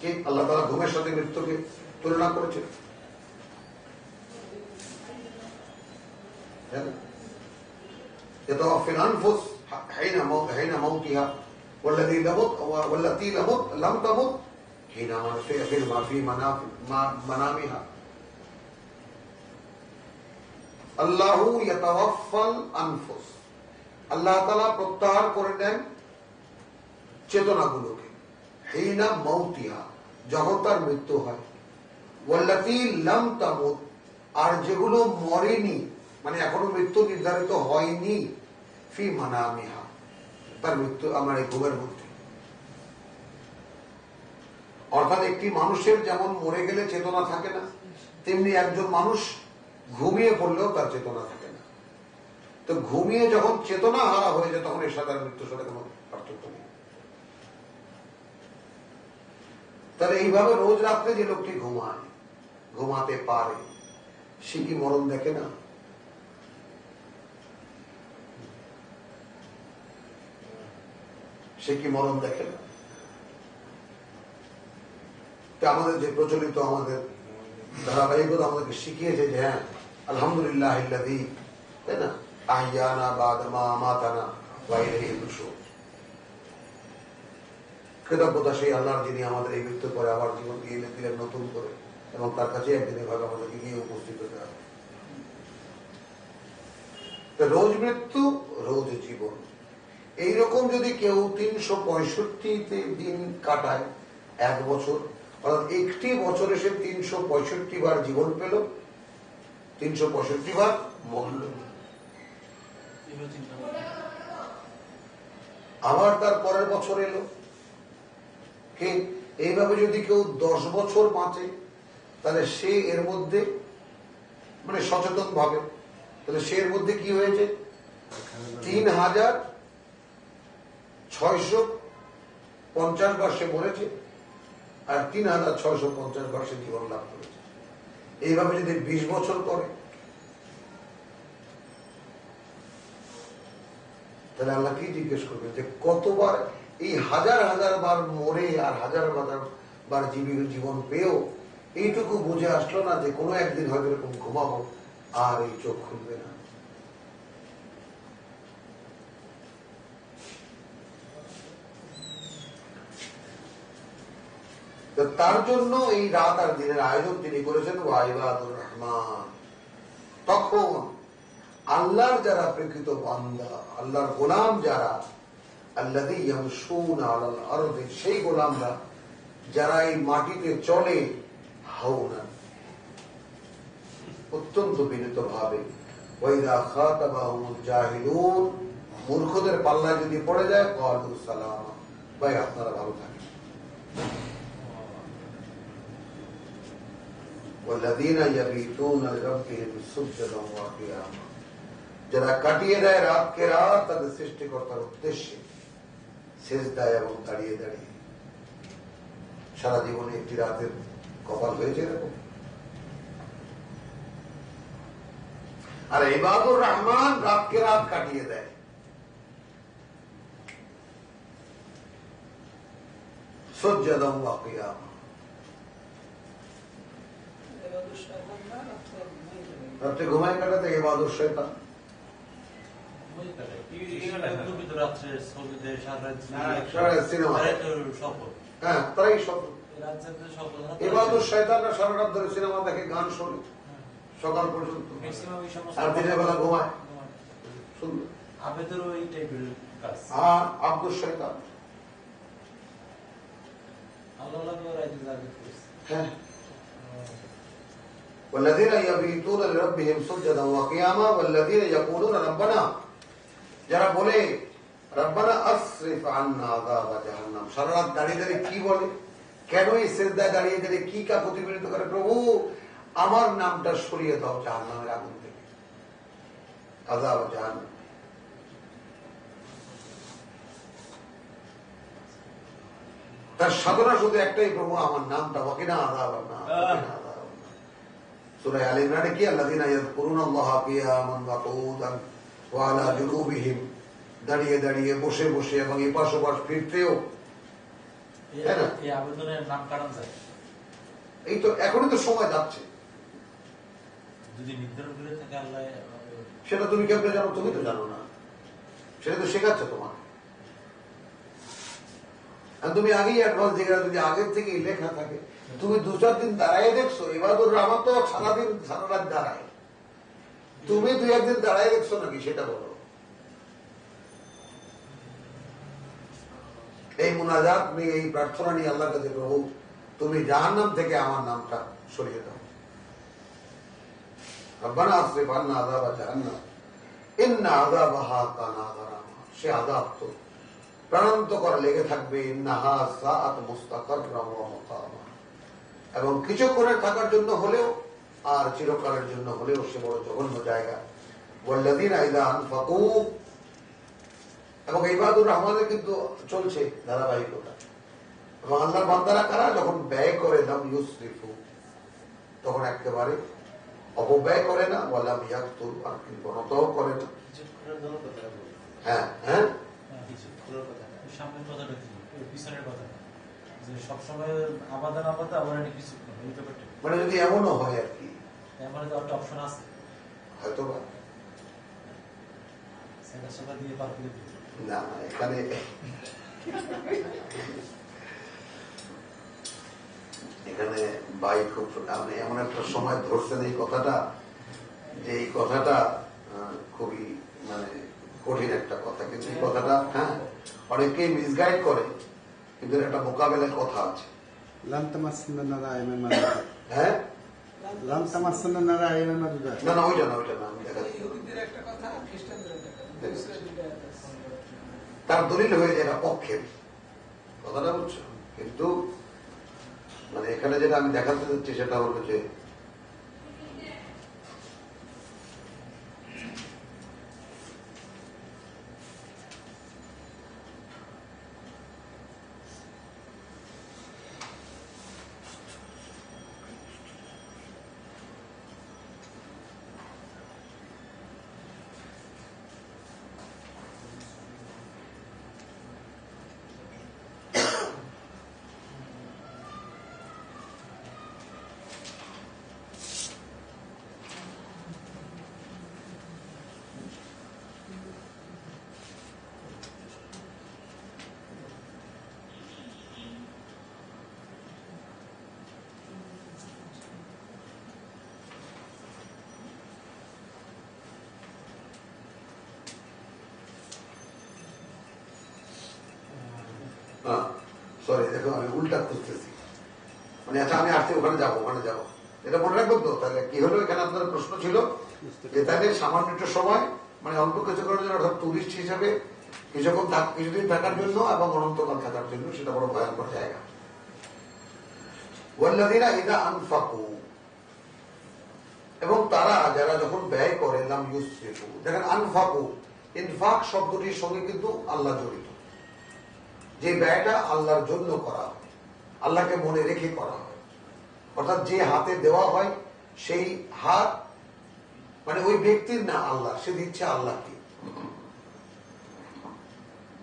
কি আল্লাহ তাআলা ঘুমের সাথে মৃত্যুকে তুলনা করেছেন? يتوفى الأنفس حين موتها والتي لم تمت حين في منامها الله يتوفى الأنفس, আল্লাহ তাআলা প্রত্যাহার করে নেন চেতনাগুলোকে, হিনা মাউতিহা, যখন তার মৃত্যু হয়, ওয়াল্লাতী লাম তামুত, আর যেগুলো মরেনি, মানে এখনো মৃত্যু নির্ধারিত হয়নি, ফি মানামিহা, তার মৃত্যু আমার এই ঘুমের মধ্যে। অর্থাৎ একটি মানুষের যেমন মরে গেলে চেতনা থাকে না, তেমনি একজন মানুষ ঘুমিয়ে পড়লেও তার চেতনা থাকে না। তো ঘুমিয়ে যখন চেতনা হারা হয়ে যায়, তখন এর সাথে মৃত্যুর সাথে কোনো পার্থক্য নেই। তাহলে এইভাবে রোজ রাত্রে যে লোকটি ঘুমায়, ঘুমাতে পারে, সে কি মরণ দেখে না? সে কি মরণ দেখে না? আমাদের যে প্রচলিত আমাদের ধারাবাহিকতা আমাদেরকে শিখিয়েছে যে হ্যাঁ আলহামদুলিল্লাহ আল্লাযী তাই না? আহিয়ানা বাদামা মাতানা বাইরে দুশো। কৃতজ্ঞতা সেই আল্লাহর যিনি আমাদের এই মৃত্যুর পরে আবার জীবন দিয়ে দিলেন নতুন করে, এবং তার কাছে একদিন এভাবে আমাদেরকে গিয়ে উপস্থিত হতে হবে। রোজ মৃত্যু রোজ জীবন, এইরকম যদি কেউ 365 দিন কাটায় এক বছর, অর্থাৎ একটি বছরে সে 365 বার জীবন পেল, 365 বার মরল। আবার তার পরের বছর এলো। এইভাবে যদি কেউ 10 বছর বাঁচে, তাহলে সে এর মধ্যে মানে সচেতন ভাবে, তাহলে সে এর মধ্যে কি হয়েছে? 3650 বার সে মরেছে, আর 3650 বার সে জীবন লাভ করেছে। এইভাবে যদি 20 বছর করে, তাহলে আল্লাহ কি জিজ্ঞেস করবে যে কতবার এই হাজার হাজার বার মরে আর হাজার হাজার বার জীবন পেয়েও এইটুকু বুঝে আসলো না যে কোনো একদিন হয়তো এরকম ঘুমাবো আর এই চোখ খুলবে না। তার জন্য এই রাত আর দিনের আয়োজন তিনি করেছেন ওয়াইবাদুর রহমান। তখন আল্লাহর যারা প্রকৃত বান্দা, আল্লাহর গোলাম যারা, আল্লাযী ইয়ামশুনা আলাল আরদি, সেই গোলামরা যারা এই মাটিতে চলে হাওনান, অত্যন্ত বিনীত ভাবে। ওয়াইদা খাতাবাহুমুল জাহিলুন, মূর্খদের পাল্লায় যদি পড়ে যায় ক্বালু সালামা, ভাই আপনারা ভালো থাকেন। ওয়াল্লাযীনা ইয়াবীতুনা লিরাব্বিহিম সুজদান ওয়া কিয়ামা, যারা কাটিয়ে দেয় রাতকে রাত তাদের সৃষ্টিকর্তার উদ্দেশ্যে সেজদায় এবং দাঁড়িয়ে দাঁড়িয়ে। সারা জীবনে একটি রাতের কপাল হয়েছে এরকম? আর ইবাদুর রহমান রাতকে রাত কাটিয়ে দেয়। সুজদান ওয়া কিয়ামা, রাত্রে ঘুমায় কাটাতে ইবাদুর শয়তান। হ্যাঁ, তারাই শব্দ। ইবাদুর শয়তানরা সারা রাত ধরে সিনেমা দেখে, গান শোনে সকাল পর্যন্ত, আর দিনের বেলা ঘুমায়। সুন্দর। আর আব্দুল শয়তান, হ্যাঁ, والذين يبيتون لربهم سجدا وقياما والذين يقولون ربنا, যারা বলে রব্বানা আসরিফ আন্না আযাব জাহান্নাম, সারা রাত দাঁড়িয়ে দাঁড়িয়ে কি বলে, কেন এই সিজদায় দাঁড়িয়ে দাঁড়িয়ে কি কা প্রতিফলিত করে, প্রভু আমার নামটা সরিয়ে দাও জাহান্নামের আগুন থেকে, আযাব জাহান্নাম। তার সাধনা শুধু একটাই, প্রভু আমার নামটা ওয়াকিনা আযাবান নার। সূরা আলে ইমরানে কি, আল্লাযীনা ইয়াযকুরুনাল্লাহা কিয়ামান ওয়া কুউদান ওয়া আলা জুনুবিহিম, দাঁড়িয়ে দাঁড়িয়ে, বসে বসে এবং এপাশ ওপাশ ফিরতেও। এই তো এখনই তো সময় যাচ্ছে, সেটা তুমি কেমনে জানো? তুমি তো জানো না, সেটা তো শেখাচ্ছে তোমার। তুমি আগেই অ্যাডভান্স দিকে, যদি আগের থেকেই লেখা থাকে, তুমি 2-4 দিন দাঁড়ায় দেখছো। ইবাদুর রহমান তো সারাদিন সারা রাত দাঁড়ায়, তুমি 2-1 দিন দাঁড়ায় দেখছো নাকি সেটা বলো। এই মুনাজাত নিয়ে, এই প্রার্থনা নিয়ে আল্লাহর কাছে, প্রভু তুমি জাহান্নাম থেকে আমার নামটা সরিয়ে দাও। রব্বানা আসরিফ আন্না আযাবা জাহান্নাম ইন্না আযাবাহা কানা গারামা, সে আযাব তো প্রাণান্তকর লেগে থাকবে। ইন্নাহা সাআত মুস্তাকাররাম ওয়া মুকামা, এবং কিছুক্ষণের থাকার জন্য হলেও আর চিরকালের জন্য হলেও সে বড় জঘন্য জায়গা। ওয়াল্লাযীনা ইযা আনফাকু, এবং ইবাদুর রহমানের কিন্তু চলছে ধারাবাহিকতা। এবং আল্লাহর বান্দারা কারা? যখন ব্যয় করে লাম ইউসরিফু, তখন একেবারে অপব্যয় করে না, ওয়া লাম ইয়াকতুল, আর কিন্তু অনতও করে না। হ্যাঁ হ্যাঁ, সামনের কথাটা কি, পিছনের কথা সবসময় আবাদান আবাদা, আবার কিছু মানে যদি এমনও হয় আর কি, এমন একটা অপশন আছে হয়তো বা। সেটা দিয়ে পার করে দিই। না এখানে এখানে ভাই খুব এমন একটা সময় ধরছেন এই কথাটা, যে এই কথাটা খুবই মানে কঠিন একটা কথা, কিন্তু এই কথাটা হ্যাঁ অনেকেই মিসগাইড করে, কিন্তু একটা মোকাবেলার কথা আছে। হ্যাঁ না না ওইটা না, ওইটা না, আমি দেখা তার দলিল হয়ে যায় পক্ষের কথাটা, বুঝছো? কিন্তু মানে এখানে যেটা আমি দেখাতে চাচ্ছি সেটা হলো যে সরি দেখো আমি উল্টা খুঁজতেছি, মানে আচ্ছা আমি আসছি ওখানে যাবো এটা মনে রাখবো তো। তাহলে কি হলো, এখানে আপনার প্রশ্ন ছিল যে তাহলে সামান্য একটু সময় মানে অল্প কিছু করার জন্য অর্থাৎ টুরিস্ট হিসাবে কিছুদিন থাকার জন্য এবং অনন্তকাল থাকার জন্য, সেটা বড় ভয়ঙ্কর জায়গা। ওয়াল্লাযীনা ইযা আনফাকু, এবং তারা যারা যখন ব্যয় করে, লাম ইউসরিফু। দেখেন আনফাকু, ইনফাক শব্দটির সঙ্গে কিন্তু আল্লাহ জড়িত। যে ব্যয়টা আল্লাহর জন্য করা হয়, আল্লাহকে মনে রেখে করা হয়, অর্থাৎ যে হাতে দেওয়া হয় সেই হাত মানে ওই ব্যক্তির না, আল্লাহ, সে দিচ্ছে আল্লাহকে,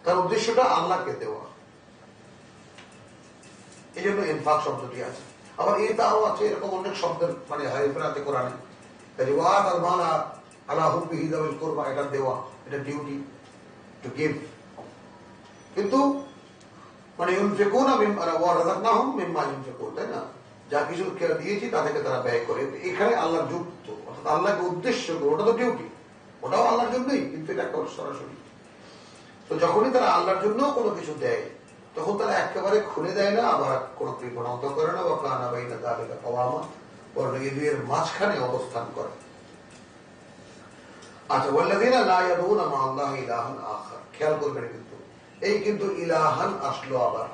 তার উদ্দেশ্যটা আল্লাহকে দেওয়া, এই জন্য ইনফাক শব্দটি আছে। আবার এটাও আছে, এরকম অনেক শব্দের মানে হারিফাতে কোরআনে, রিওয়াত আল মালা আলা হুব্বিহি যাওয়াল কুরবা, এটা দেওয়া, এটা ডিউটি টু গিভ। কিন্তু মানে ইউনফিকুনা মিম্মা রাযাকনাহুম মিম্মা ইউনফিকুন, তাই না? যা কিছু দিয়েছি তা থেকে তারা ব্যয় করে। এখানে আল্লাহ যুক্ত, অর্থাৎ আল্লাহকে উদ্দেশ্য করে, ওটা তো ডিউটি, ওটাও আল্লাহর জন্যই, কিন্তু এটা সরাসরি। তো যখনই তারা আল্লাহর জন্য কোনো কিছু দেয়, তখন তারা একেবারে খুলে দেয় না, আবার কোনো কৃপণতা করে না, বা কানা বাইনা যালিকা কাওয়ামা, বরং এই দুইয়ের মাঝখানে অবস্থান করে। আচ্ছা, ওয়াল্লাযীনা লা ইয়াদউনা মা আল্লাহি ইলাহান আখার, খেয়াল করবেন কিন্তু এই কিন্তু ইলাহান আসলো আবার।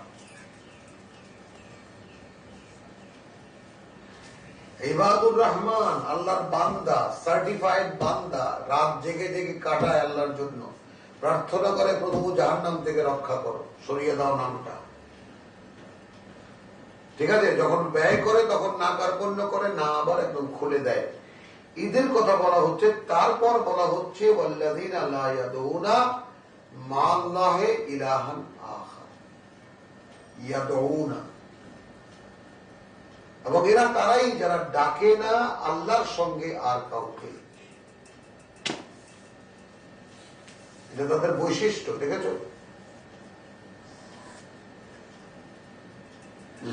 ইবাদুর রহমান, আল্লাহর বান্দা, সার্টিফাইড বান্দা, রাত জেগে জেগে কাটায় আল্লাহর জন্য, প্রার্থনা করে প্রভু জাহান্নাম থেকে রক্ষা করো, সরিয়ে দাও নামটা। ঠিক আছে, যখন ব্যয় করে তখন না কার্পণ্য করে না, আবার একদম খুলে দেয়। ঈদের কথা বলা হচ্ছে, তারপর বলা হচ্ছে ওয়াল্লাযীনা লা ইয়াদউনা মা আল্লাহি ইলাহান আখার, ইয়াদউনা, এবং এরা তারাই যারা ডাকে না আল্লাহর সঙ্গে আর কাউকে। এটা তাদের বৈশিষ্ট্য, দেখেছো?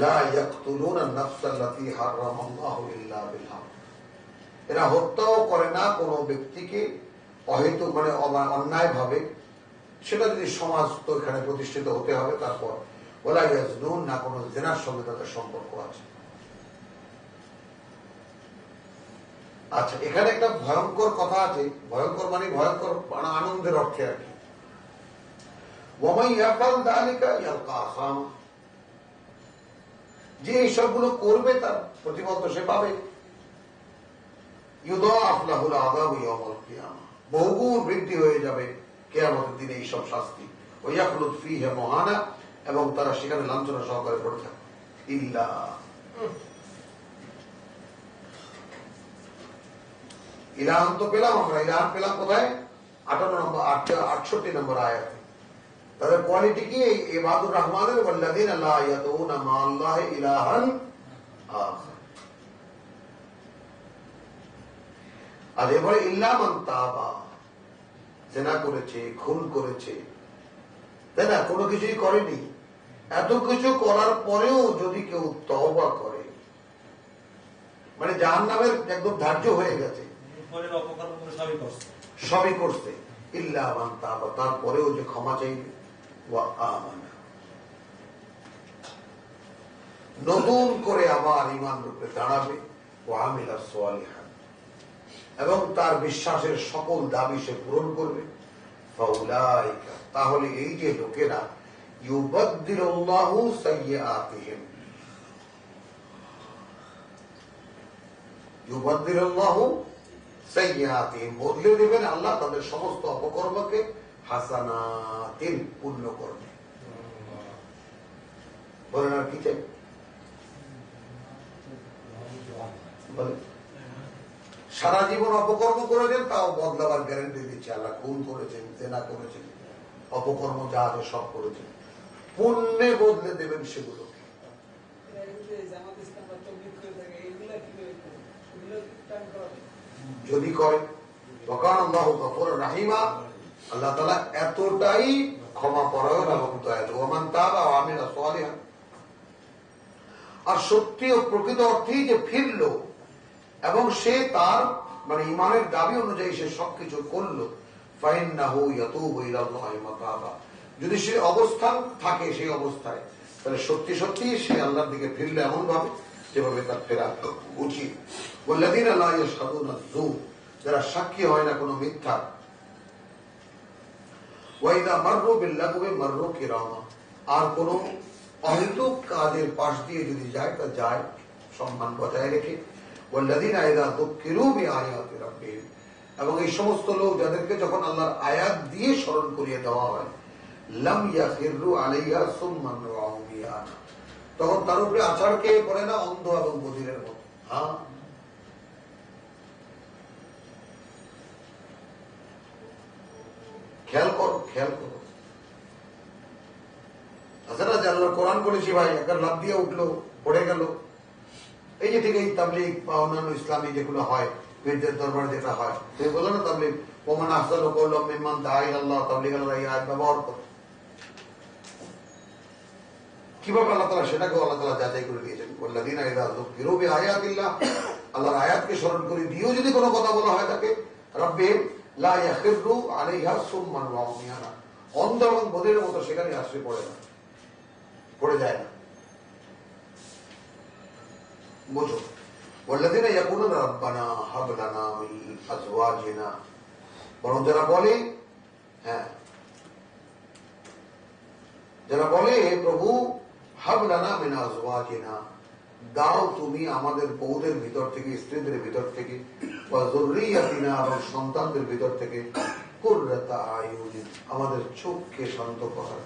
লা ইয়াকতুলুনা আন-নাফসাল্লাতী হারামাল্লাহু ইল্লা বিল হক, এরা হত্যাও করে না কোনো ব্যক্তিকে অহেতুক মানে অন্যায় ভাবে, সেটা যদি সমাজ তো এখানে প্রতিষ্ঠিত হতে হবে। তারপর ওয়ালা ইয়াজনুন, না কোনো জিনার সঙ্গে তাদের সম্পর্ক আছে। আচ্ছা, এখানে একটা ভয়ঙ্কর কথা আছে, ভয়ঙ্কর মানে ভয়ঙ্কর আনন্দের অর্থে আর কি। ওয়ামান ইয়াফআল যালিকা ইয়ালকা আসামা, যে এইসবগুলো করবে তার প্রতিফল তো সে পাবে। ইউদাআফ লাহুল আযাবু ইয়াওমাল কিয়ামাহ, বহুগুণ বৃদ্ধি হয়ে যাবে কিয়ামতের দিনে এইসব শাস্তি। ওয়া ইয়াখলুদ ফীহি মুহানা, এবং তারা সেখানে লাঞ্ছনা সহকারে পড়ে থাকবে। ইল্লা, ইলাহান তো পেলাম আমরা, ইলাহান পেলাম কোথায়? 68 নম্বর আয়াতে। তাদের কোয়ালিটি কি? ইবাদুর রহমানের ওয়াল্লাযীনা লা ইয়াদউনা মা আল্লাহি ইলাহান আখার। আর এবারে ইল্লা মান তাবা, জেনা করেছে, খুন করেছে, তাই না, কোনো কিছুই করেনি, এত কিছু করার পরেও যদি কেউ তওবা করে, মানে জাহান্নামের একদম ধার্য হয়ে গেছে, সবই করছে, ইল্লা মান তাবা, তারপরেও যে ক্ষমা চাইবে, ওয়া আমানা, নতুন করে আবার ঈমান রূপে দাঁড়াবে, ওয়া আমিলা সালিহান, এবং তার বিশ্বাসের সকল দাবি সে পূরণ করবে, ফাউলাইকা, তাহলে এই যে লোকেরা, ইউবাদদিলুল্লাহু সাইয়্যাতিহিম, ইউবাদদিলুল্লাহু সাইয়্যাতিহিম, বদলে দেবেন আল্লাহ তাদের সমস্ত অপকর্মকে হাসানাতিন, পূর্ণ করবে। বলেন আর কি চাই? বলেন, সারা জীবন অপকর্ম করেছেন, তাও বদলাবার গ্যারান্টি দিচ্ছে আল্লাহ। খুন করেছেন, জেনা করেছেন, অপকর্ম যা আছে সব করেছেন, পুণ্যে বদলে দেবেন সেগুলোকে। যদি করে, ওয়াকান আল্লাহু গফুরুর রাহিমা, আল্লাহ তাআলা এতটাই ক্ষমা পরায়ণ এবং দয়ালু। ওয়া মান তাবা ওয়া আমিলা সালিহান, আর সত্যি ও প্রকৃত অর্থেই যে ফিরল এবং সে তার মানে ইমানের দাবি অনুযায়ী সে সবকিছু করলো, ফাইন্নাহু ইয়াতুবু ইলাল্লাহি মাতাবা, যদি সে অবস্থান থাকে সেই অবস্থায়, তাহলে সত্যি সত্যি সে আল্লাহর দিকে ফিরলে এমন ভাবে যেভাবে তার ফেরা উচিত। ওয়াল্লাযীনা লা ইয়াশহাদুনা যুর, যারা সাক্ষী হয় না কোনো মিথ্যা, ওয়া ইযা মাররু বিল্লাগwi মাররু কিরামা, আর কোন অহেতুক কাজের পাশ দিয়ে যদি যায় তা যায় সম্মান বজায় রেখে। ওয়াল্লাযীনা ইযা যুক্কিরু বিআয়াতি রাব্বিহিম, এবং এই সমস্ত লোক যাদেরকে যখন আল্লাহর আয়াত দিয়ে স্মরণ করিয়ে দেওয়া হয়, লাম ইয়াখিরু আলাইহা সুম্মান ওয়া উমিয়ান, তখন তার উপরে আছাড় খেয়ে পড়ে না, অন্ধ এবং বধিরের মতো। হ্যাঁ, খেয়াল করো, খেয়াল করো। আচ্ছা না, যে আল্লাহর কোরআন বলেছি ভাই, একটা লাভ দিয়ে উঠলো, পড়ে গেল, এই যে ঠিক এই তাবলীগ বা অন্যান্য ইসলামী যেগুলো হয়, পীরদের দরবারে যেটা হয়, তুমি বলো না তাবলীগ, ওমান আহসানু কাওলাম মিম্মান দাআ ইলাল্লাহ, তাবলীগ আল্লাহ এই আয়াত ব্যবহার করো। কিভাবে আল্লাহ তাআলা সেটাকেও আল্লাহ তাআলা যাচাই করে দিয়েছেন। ওয়াল্লাযীনা ইযা যুকিরু বিআয়াতিল্লাহ, আল্লাহর আয়াতকে স্মরণ করে দিয়েও যদি কোনো কথা বলা হয় তাকে, রাব্বিহিম লা ইয়াখিরু আলাইহা সুম্মান ওয়া উমিয়ানা, অন্ধ এবং বধিরের মতো সেখানে আশ্রয় পড়ে না, পড়ে যায় না। বুঝো, ওয়াল্লাযীনা ইয়াকুলুনা রাব্বানা হাব লানা মিন আজওয়াজিনা, বরং যারা বলে, হ্যাঁ, যারা বলে প্রভু হাব লানা মিন আজওয়াজিনা, দাও তুমি আমাদের বউদের ভিতর থেকে, স্ত্রীদের ভিতর থেকে, ওয়া যুররিয়াতিনা, এবং সন্তানদের ভিতর থেকে, কুররাতা আয়ুনিন, আমাদের চোখকে শান্ত করার,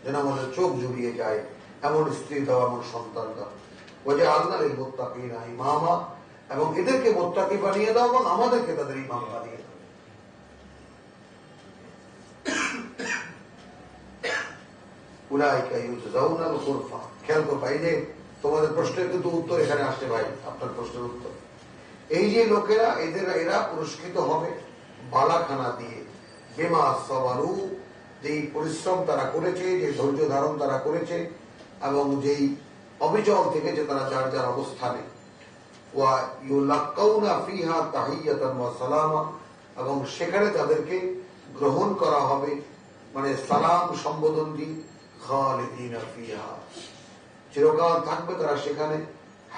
যেন আমাদের চোখ জুড়িয়ে যায় এমন স্ত্রী দাও, এমন সন্তান দাও। ওয়াজআলনা লিল মুত্তাকিনা ইমামা, এবং এদেরকে মুত্তাকি বানিয়ে দাও এবং আমাদেরকে তাদের ইমাম বানিয়ে দাও। উলাইকা ইউজাউনাল গুরফা, খেয়াল করো ভাই, যে তোমাদের প্রশ্নের কিন্তু উত্তর এখানে আসছে ভাই, আপনার প্রশ্নের উত্তর। এই যে লোকেরা, এরা পুরস্কৃত হবে বালাখানা দিয়ে, বিমা সাবারু, যেই পরিশ্রম তারা করেছে, যে ধৈর্য ধারণ তারা করেছে, এবং যেই অবিচল থেকেছে তারা যার যার অবস্থানে। ওয়া ইউলাক্কাউনা ফিহা তাহিয়াতান ওয়া সালামা, এবং সেখানে তাদেরকে গ্রহণ করা হবে, মানে সালাম সম্বোধন দিয়ে, খালিদিনা ফিহা, চিরকাল থাকবে তারা সেখানে।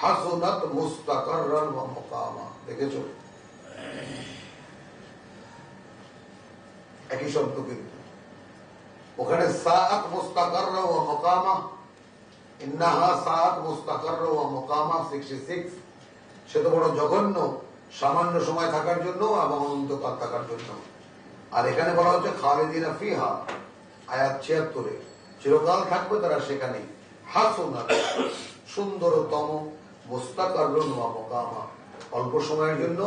হাসুনাত মুস্তাকাররান ওয়া মুকামা, দেখেছো একই শব্দ কিন্তু ওখানে, সাআত মুস্তাকাররা ওয়া মুকামা, ইন্নাহা সাআত মুস্তাকাররা ওয়া মুকামা 66, সে তো বড় জঘন্য, সামান্য সময় থাকার জন্য এবং অনন্তকাল থাকার জন্য। আর এখানে বলা হচ্ছে খালিদিনা ফিহা, আয়াত 76, চিরকাল থাকবে তারা সেখানে। হাসুনাত, সুন্দরতম, মুস্তাকাররুন ওয়া মুকামা, অল্প সময়ের জন্য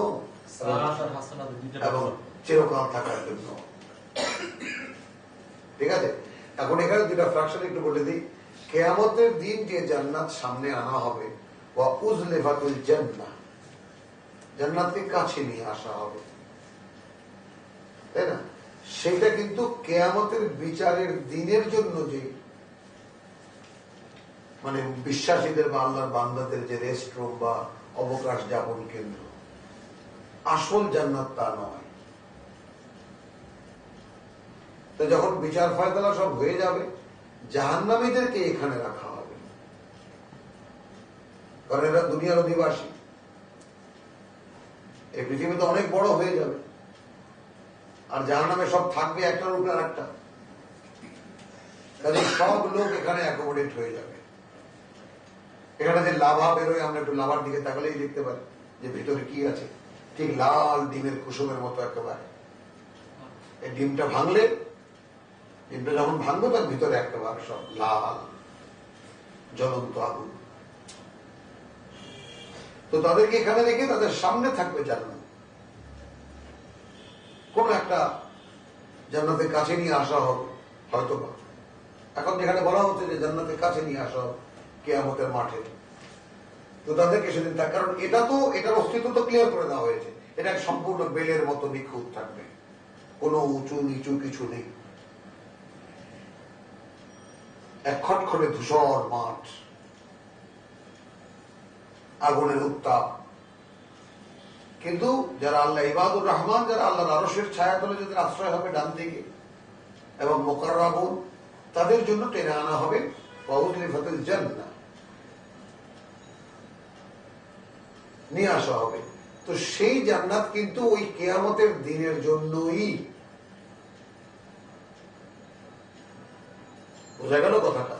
এবং চিরকাল থাকার জন্য। ঠিক আছে, এখন এখানে দুটা ফ্রাকশন একটু বলে দিই। কিয়ামতের দিন যে জান্নাত সামনে আনা হবে, ওয়া উযলিফাতুল জান্নাহ, জান্নাতকে কাছে নিয়ে আসা হবে। তাই না? সেটা কিন্তু কিয়ামতের বিচারের দিনের জন্য যে মানে বিশ্বাসীদের বা আল্লাহর বান্দাদের যে রেস্টরুম বা অবকাশ যাপন কেন্দ্র, আসল জান্নাত তা নয়। তো যখন বিচার ফয়সালা সব হয়ে যাবে, জাহান্নামীদেরকে এখানে রাখা হবে, কারণ এরা দুনিয়ার অধিবাসী। এই পৃথিবী তো অনেক বড় হয়ে যাবে, আর জাহান্নামে সব থাকবে একটার উপরে আর একটা, কাজে সব লোক এখানে অ্যাকোমোডেট হয়ে যাবে। এখানে যে লাভা বেরোয়, আমরা একটু লাভার দিকে তাকালেই দেখতে পাই যে ভিতরে কি আছে, ঠিক লাল ডিমের কুসুমের মতো একেবারে। এই ডিমটা ভাঙলে, ডিমটা যখন ভাঙবে তার ভিতরে একেবারে সব লাল জ্বলন্ত আগুন। তো তাদেরকে এখানে রেখে তাদের সামনে থাকবে জান্নাত। কোন একটা জান্নাতের কাছে নিয়ে আসা হবে হয়তো বা। এখন যেখানে বলা হচ্ছে যে জান্নাতের কাছে নিয়ে আসা হবে কিয়ামতের মাঠে, তো তাদেরকে সেদিন তার, কারণ এটা তো এটার অস্তিত্ব তো ক্লিয়ার করে দেওয়া হয়েছে, এটা সম্পূর্ণ বেলের মতো নিখুঁত থাকবে, কোনো উঁচু নিচু কিছু নেই, এক খটখটে ধূসর মাঠ, আগুনের উত্তাপ। কিন্তু যারা আল্লাহ ইবাদুর রহমান, যারা আল্লাহর আরশের ছায়া তলে যাদের আশ্রয় হবে ডান দিকে, এবং মুকাররাবুন, তাদের জন্য টেনে আনা হবে ওয়াউজলিফাতিল জান্নাহ, নিয়ে আসা হবে। তো সেই জান্নাত কিন্তু ওই কিয়ামতের দিনের জন্যই। বোঝা গেল কথাটা?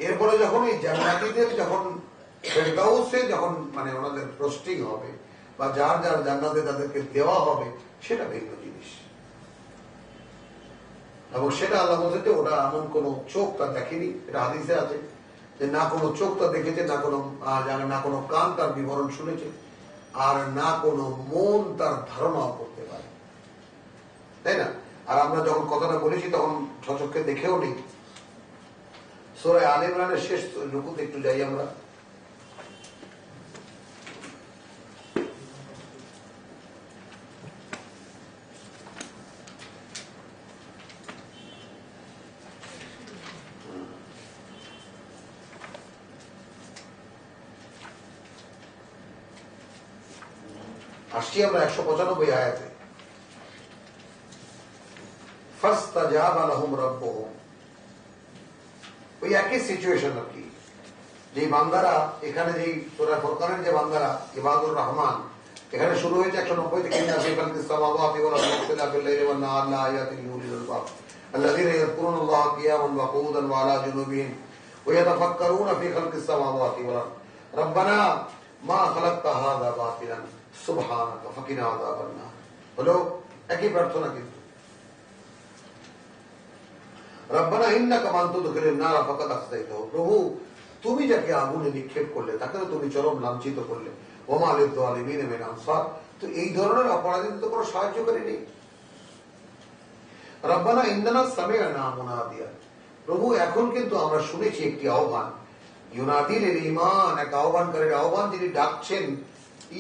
এরপরে যখন এই জান্নাতীদের যখন ফেরদাউসে যখন মানে ওনাদের পোস্টিং হবে, বা যার যার জান্নাতে তাদেরকে দেওয়া হবে, সেটা ভিন্ন জিনিস। এবং সেটা আল্লাহ বলতে, ওটা এমন কোন চোখ তা দেখেনি, এটা হাদিসে আছে যে না কোনো চোখ তা দেখেছে, না কোনো জানে, না কোনো কান তার বিবরণ শুনেছে, আর না কোনো মন তার ধারণাও করতে পারে, তাই না? আর আমরা যখন কথাটা বলেছি তখন সচক্ষে দেখেও নেই। সূরা আলে ইমরানের শেষ রুকুতে একটু যাই আমরা। আসছি আমরা 195 আয়াতে। ফাস্তাজাবা লাহুম রাব্বুহুম, ওই একই সিচুয়েশন আর কি, যে বান্দারা এখানে, যে সূরা ফুরকানের যে বান্দারা ইবাদুর রহমান, এখানে শুরু হয়েছে 190 থেকে, ইন্না ফি খালকিস সামাওয়াতি ওয়াল আরদি ওয়াখতিলাফিল লাইলি ওয়ান নাহারি লাআয়াতিন লিউলিল আলবাব আল্লাযীনা ইয়াযকুরুনাল্লাহা কিয়ামান ওয়া qu'udan ওয়া আলা জুনুবিহিম ওয়া ইয়াতাফাক্কারুনা ফি খালকিস সামাওয়াতি ওয়াল আরদি রব্বানা মা খালাকতা হাযা বাতিলান সুবহানাকা ফাকিনা আযাবান নার। হলো একই প্রার্থনা, কিন্তু রব্বানা ইন্নাকা মান তুদখিলিন নার ফাকাদ আখযাইতাহু, প্রভু তুমি যাকে আগুনে নিক্ষেপ করলে তাকে তো তুমি চরম লাঞ্ছিত করলে, ওয়া মা লিয-যালিমিন মিন আনসার, তো এই ধরনের অপরাধীদের তো কোনো সাহায্যকারী নেই। রব্বানা ইন্নানা সামি'না মুনাদিয়া, প্রভু এখন কিন্তু আমরা শুনেছি একটি আহ্বান, ইউনাদিল ঈমান, এক আহ্বানকারীর আহ্বান, যিনি ডাকছেন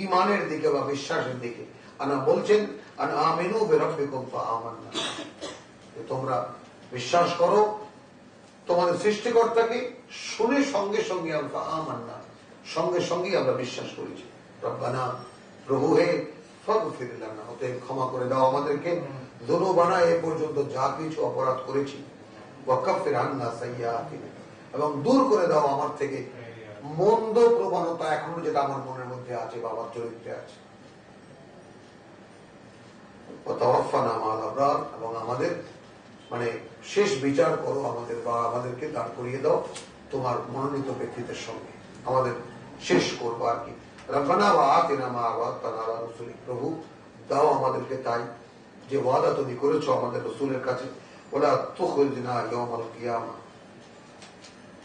ঈমানের দিকে বা বিশ্বাসের দিকে। আনা বলছেন আন আমিনু বিরাব্বিকুম ফাআমান্না, তোমরা বিশ্বাস করো তোমাদের সৃষ্টিকর্তাকে। শুনে সঙ্গে সঙ্গে আমরা আমান্না, সঙ্গে সঙ্গে আমরা বিশ্বাস করেছি। রব্বানা, প্রভু হে, ফাগফির লানা, অতএব ক্ষমা করে দাও আমাদেরকে, যুনুবানা, এ পর্যন্ত যা কিছু অপরাধ করেছি, ওয়া কাফির আন্না সাইয়্যাতিনা, এবং দূর করে দাও আমার থেকে মন্দ প্রবণতা এখনো যেটা আমার মনের মধ্যে আছে বা আমার চরিত্রে আছে। ওয়া তাওয়াফানা মা'আল আবরার, এবং আমাদের মানে শেষ বিচার করো আমাদের, বা আমাদেরকে দাঁড় করিয়ে দাও তোমার মনোনীত ব্যক্তিদের সঙ্গে, আমাদের শেষ করবো আর কি। রব্বানা ওয়া আতিনা মা ওয়া'আদতানা আলা রাসূলিক, প্রভু দাও আমাদেরকে তাই যে ওয়াদা তুমি করেছো আমাদের রাসূলের কাছে, ওয়ালা তুখরিজনা ইয়াওমাল কিয়ামা,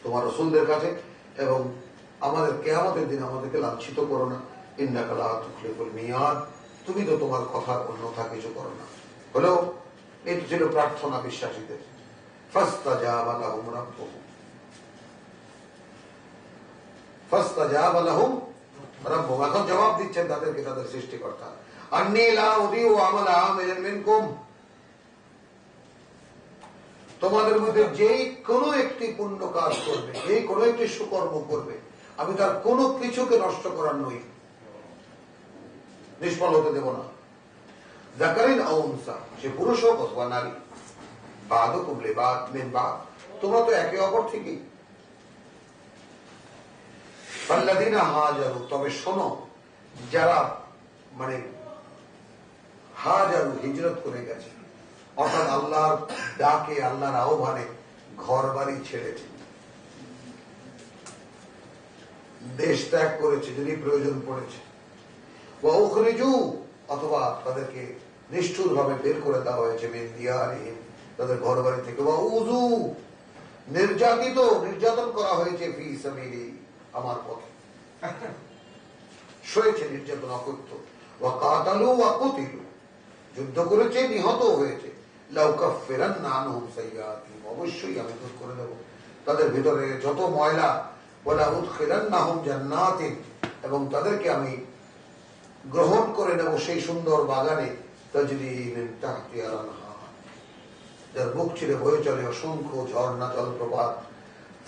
তোমার রাসূলদের কাছে, এবং আমাদের কিয়ামতের দিন আমাদেরকে লাঞ্ছিত করো না। ইন্নাকা লা তুখলিফুল মিয়াদ, তুমি তো তোমার কথার অন্যথা কিছু করো না। হলো এই ছিল প্রার্থনা বিশ্বাসীদের। ফাস্তাজাবা লাহুম রাব্বুহুম, ফাস্তাজাবা লাহুম রাব্বুহুম, এখন জবাব দিচ্ছেন তাদেরকে তাদের সৃষ্টিকর্তা। আন্নী লা উযীউ আমালা আমিলিন মিনকুম, তোমাদের মধ্যে যেই কোনো একটি পুণ্য কাজ করবে, যেই কোনো একটি সুকর্ম করবে, আমি তার কোনো কিছুকে নষ্ট করার নই, নিষ্ফল হতে দেব না। যাকারিন আও উনসা, সে পুরুষ হোক অথবা নারী, বাদুকুম লিবাদ মিন বাদ, তোমরা তো একে অপর থেকেই। ফাল্লাযীনা হাজারু, তবে শোনো, যারা মানে হাজারু, হিজরত করে গেছে, অর্থাৎ আল্লাহর ডাকে, আল্লাহর আহ্বানে ঘর বাড়ি ছেড়েছে, দেশ ত্যাগ করেছে যদি প্রয়োজন পড়েছে, ওয়া উখরিজু, অথবা তাদেরকে নিষ্ঠুর ভাবে বের করে দেওয়া হয়েছে, মিন দিয়ারিহিম, তাদের ঘর বাড়ি থেকে, ওয়া উযু, নির্যাতিত, নির্যাতন করা হয়েছে, ফি সাবিলি, আমার পথে সয়েছে নির্যাতন, অকথ্য, ওয়া কাতালু ওয়া কুতিলু, যুদ্ধ করেছে, নিহত হয়েছে, লাউকাফিরান্না আনহুম সাইয়্যাতিহিম, অবশ্যই আমি দূর করে দেব তাদের ভিতরে যত ময়লা, ওয়ালা উদখিলান্নাহুম জান্নাতিন, এবং তাদেরকে আমি গ্রহণ করে নেব সেই সুন্দর বাগানে, তাজরি মিন তাহতিহাল আনহার, যার বুক চিরে বয়ে চলে অসংখ্য ঝর্ণা, জলপ্রপাত,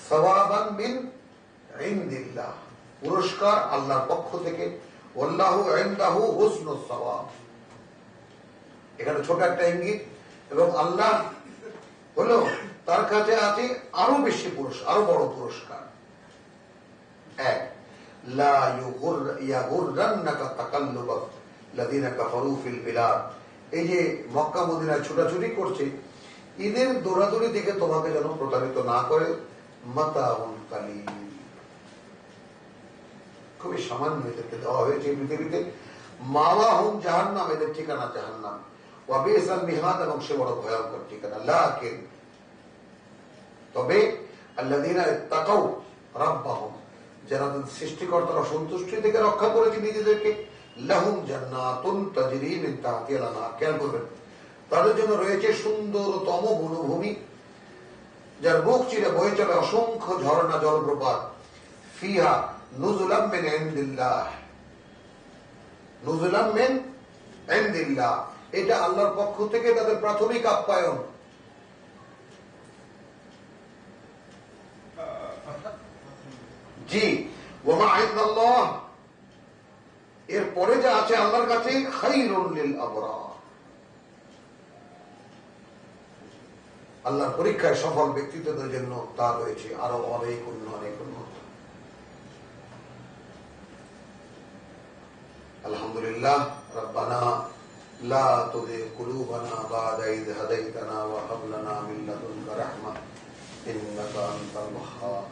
সাওয়াবান মিন ইনদিল্লাহ, পুরস্কার আল্লাহর পক্ষ থেকে, ওয়াল্লাহু ইনদাহু হুসনুস সাওয়াব, এখানে ছোট একটা ইঙ্গিত, এবং আল্লাহ হলো তার কাছে আছে আরো বেশি পুরস্কার, আরো বড় পুরস্কার। এক, লা ইয়াগুররান্নাকা তাকাল্লুবাল্লাযীনা কাফারু ফিল বিলাদ, এই যে মক্কা মদিনায় ছোটাছুটি করছে, ঈদের দৌড়াদৌড়ি থেকে তোমাকে যেন প্রতারিত না করে, মাতাউন কালীল, খুবই সামান্য এদেরকে দেওয়া হয়েছে পৃথিবীতে, মাওয়াহুম জাহান্নাম, এদের ঠিকানা জাহান্নাম, ওয়া বিসাল মিহাদ, এবং সে বড় ভয়ঙ্কর ঠিকানা। লাকিন, তবে আল্লাযীনা ইত্তাকাউ রাব্বাহুম, যারা তাদের সৃষ্টিকর্তার অসন্তুষ্টি থেকে রক্ষা করেছে নিজেদেরকে, লাহুম জান্নাতুন তাজরি মিন তাহতিহাল আনহার, খেয়াল করবেন, তাদের জন্য রয়েছে সুন্দরতম বনভূমি, যার বুক চিরে বয়ে চলে অসংখ্য ঝর্ণা, জলপ্রপাত, ফিহা নুজুলাম মিন ইনদিল্লাহ, নুজুলাম মিন ইনদিল্লাহ, এটা আল্লাহর পক্ষ থেকে তাদের প্রাথমিক আপ্যায়ন। জি, ওয়া মা ইনদাল্লাহ, এরপরে যা আছে আল্লাহর কাছে, খায়রুল লিল আবরার, আল্লাহর পরীক্ষায় সফল ব্যক্তিত্বদের জন্য তা রয়েছে আরো অনেক অনেক উন্নত। আলহামদুলিল্লাহ, রব্বানা লা তুযিগ কুলুবানা বা'দা ইয হাদাইতানা ওয়া হাব লানা মিন লাদুনকা রাহমা ইন্নাকা আনতাল ওয়াহ্হাব।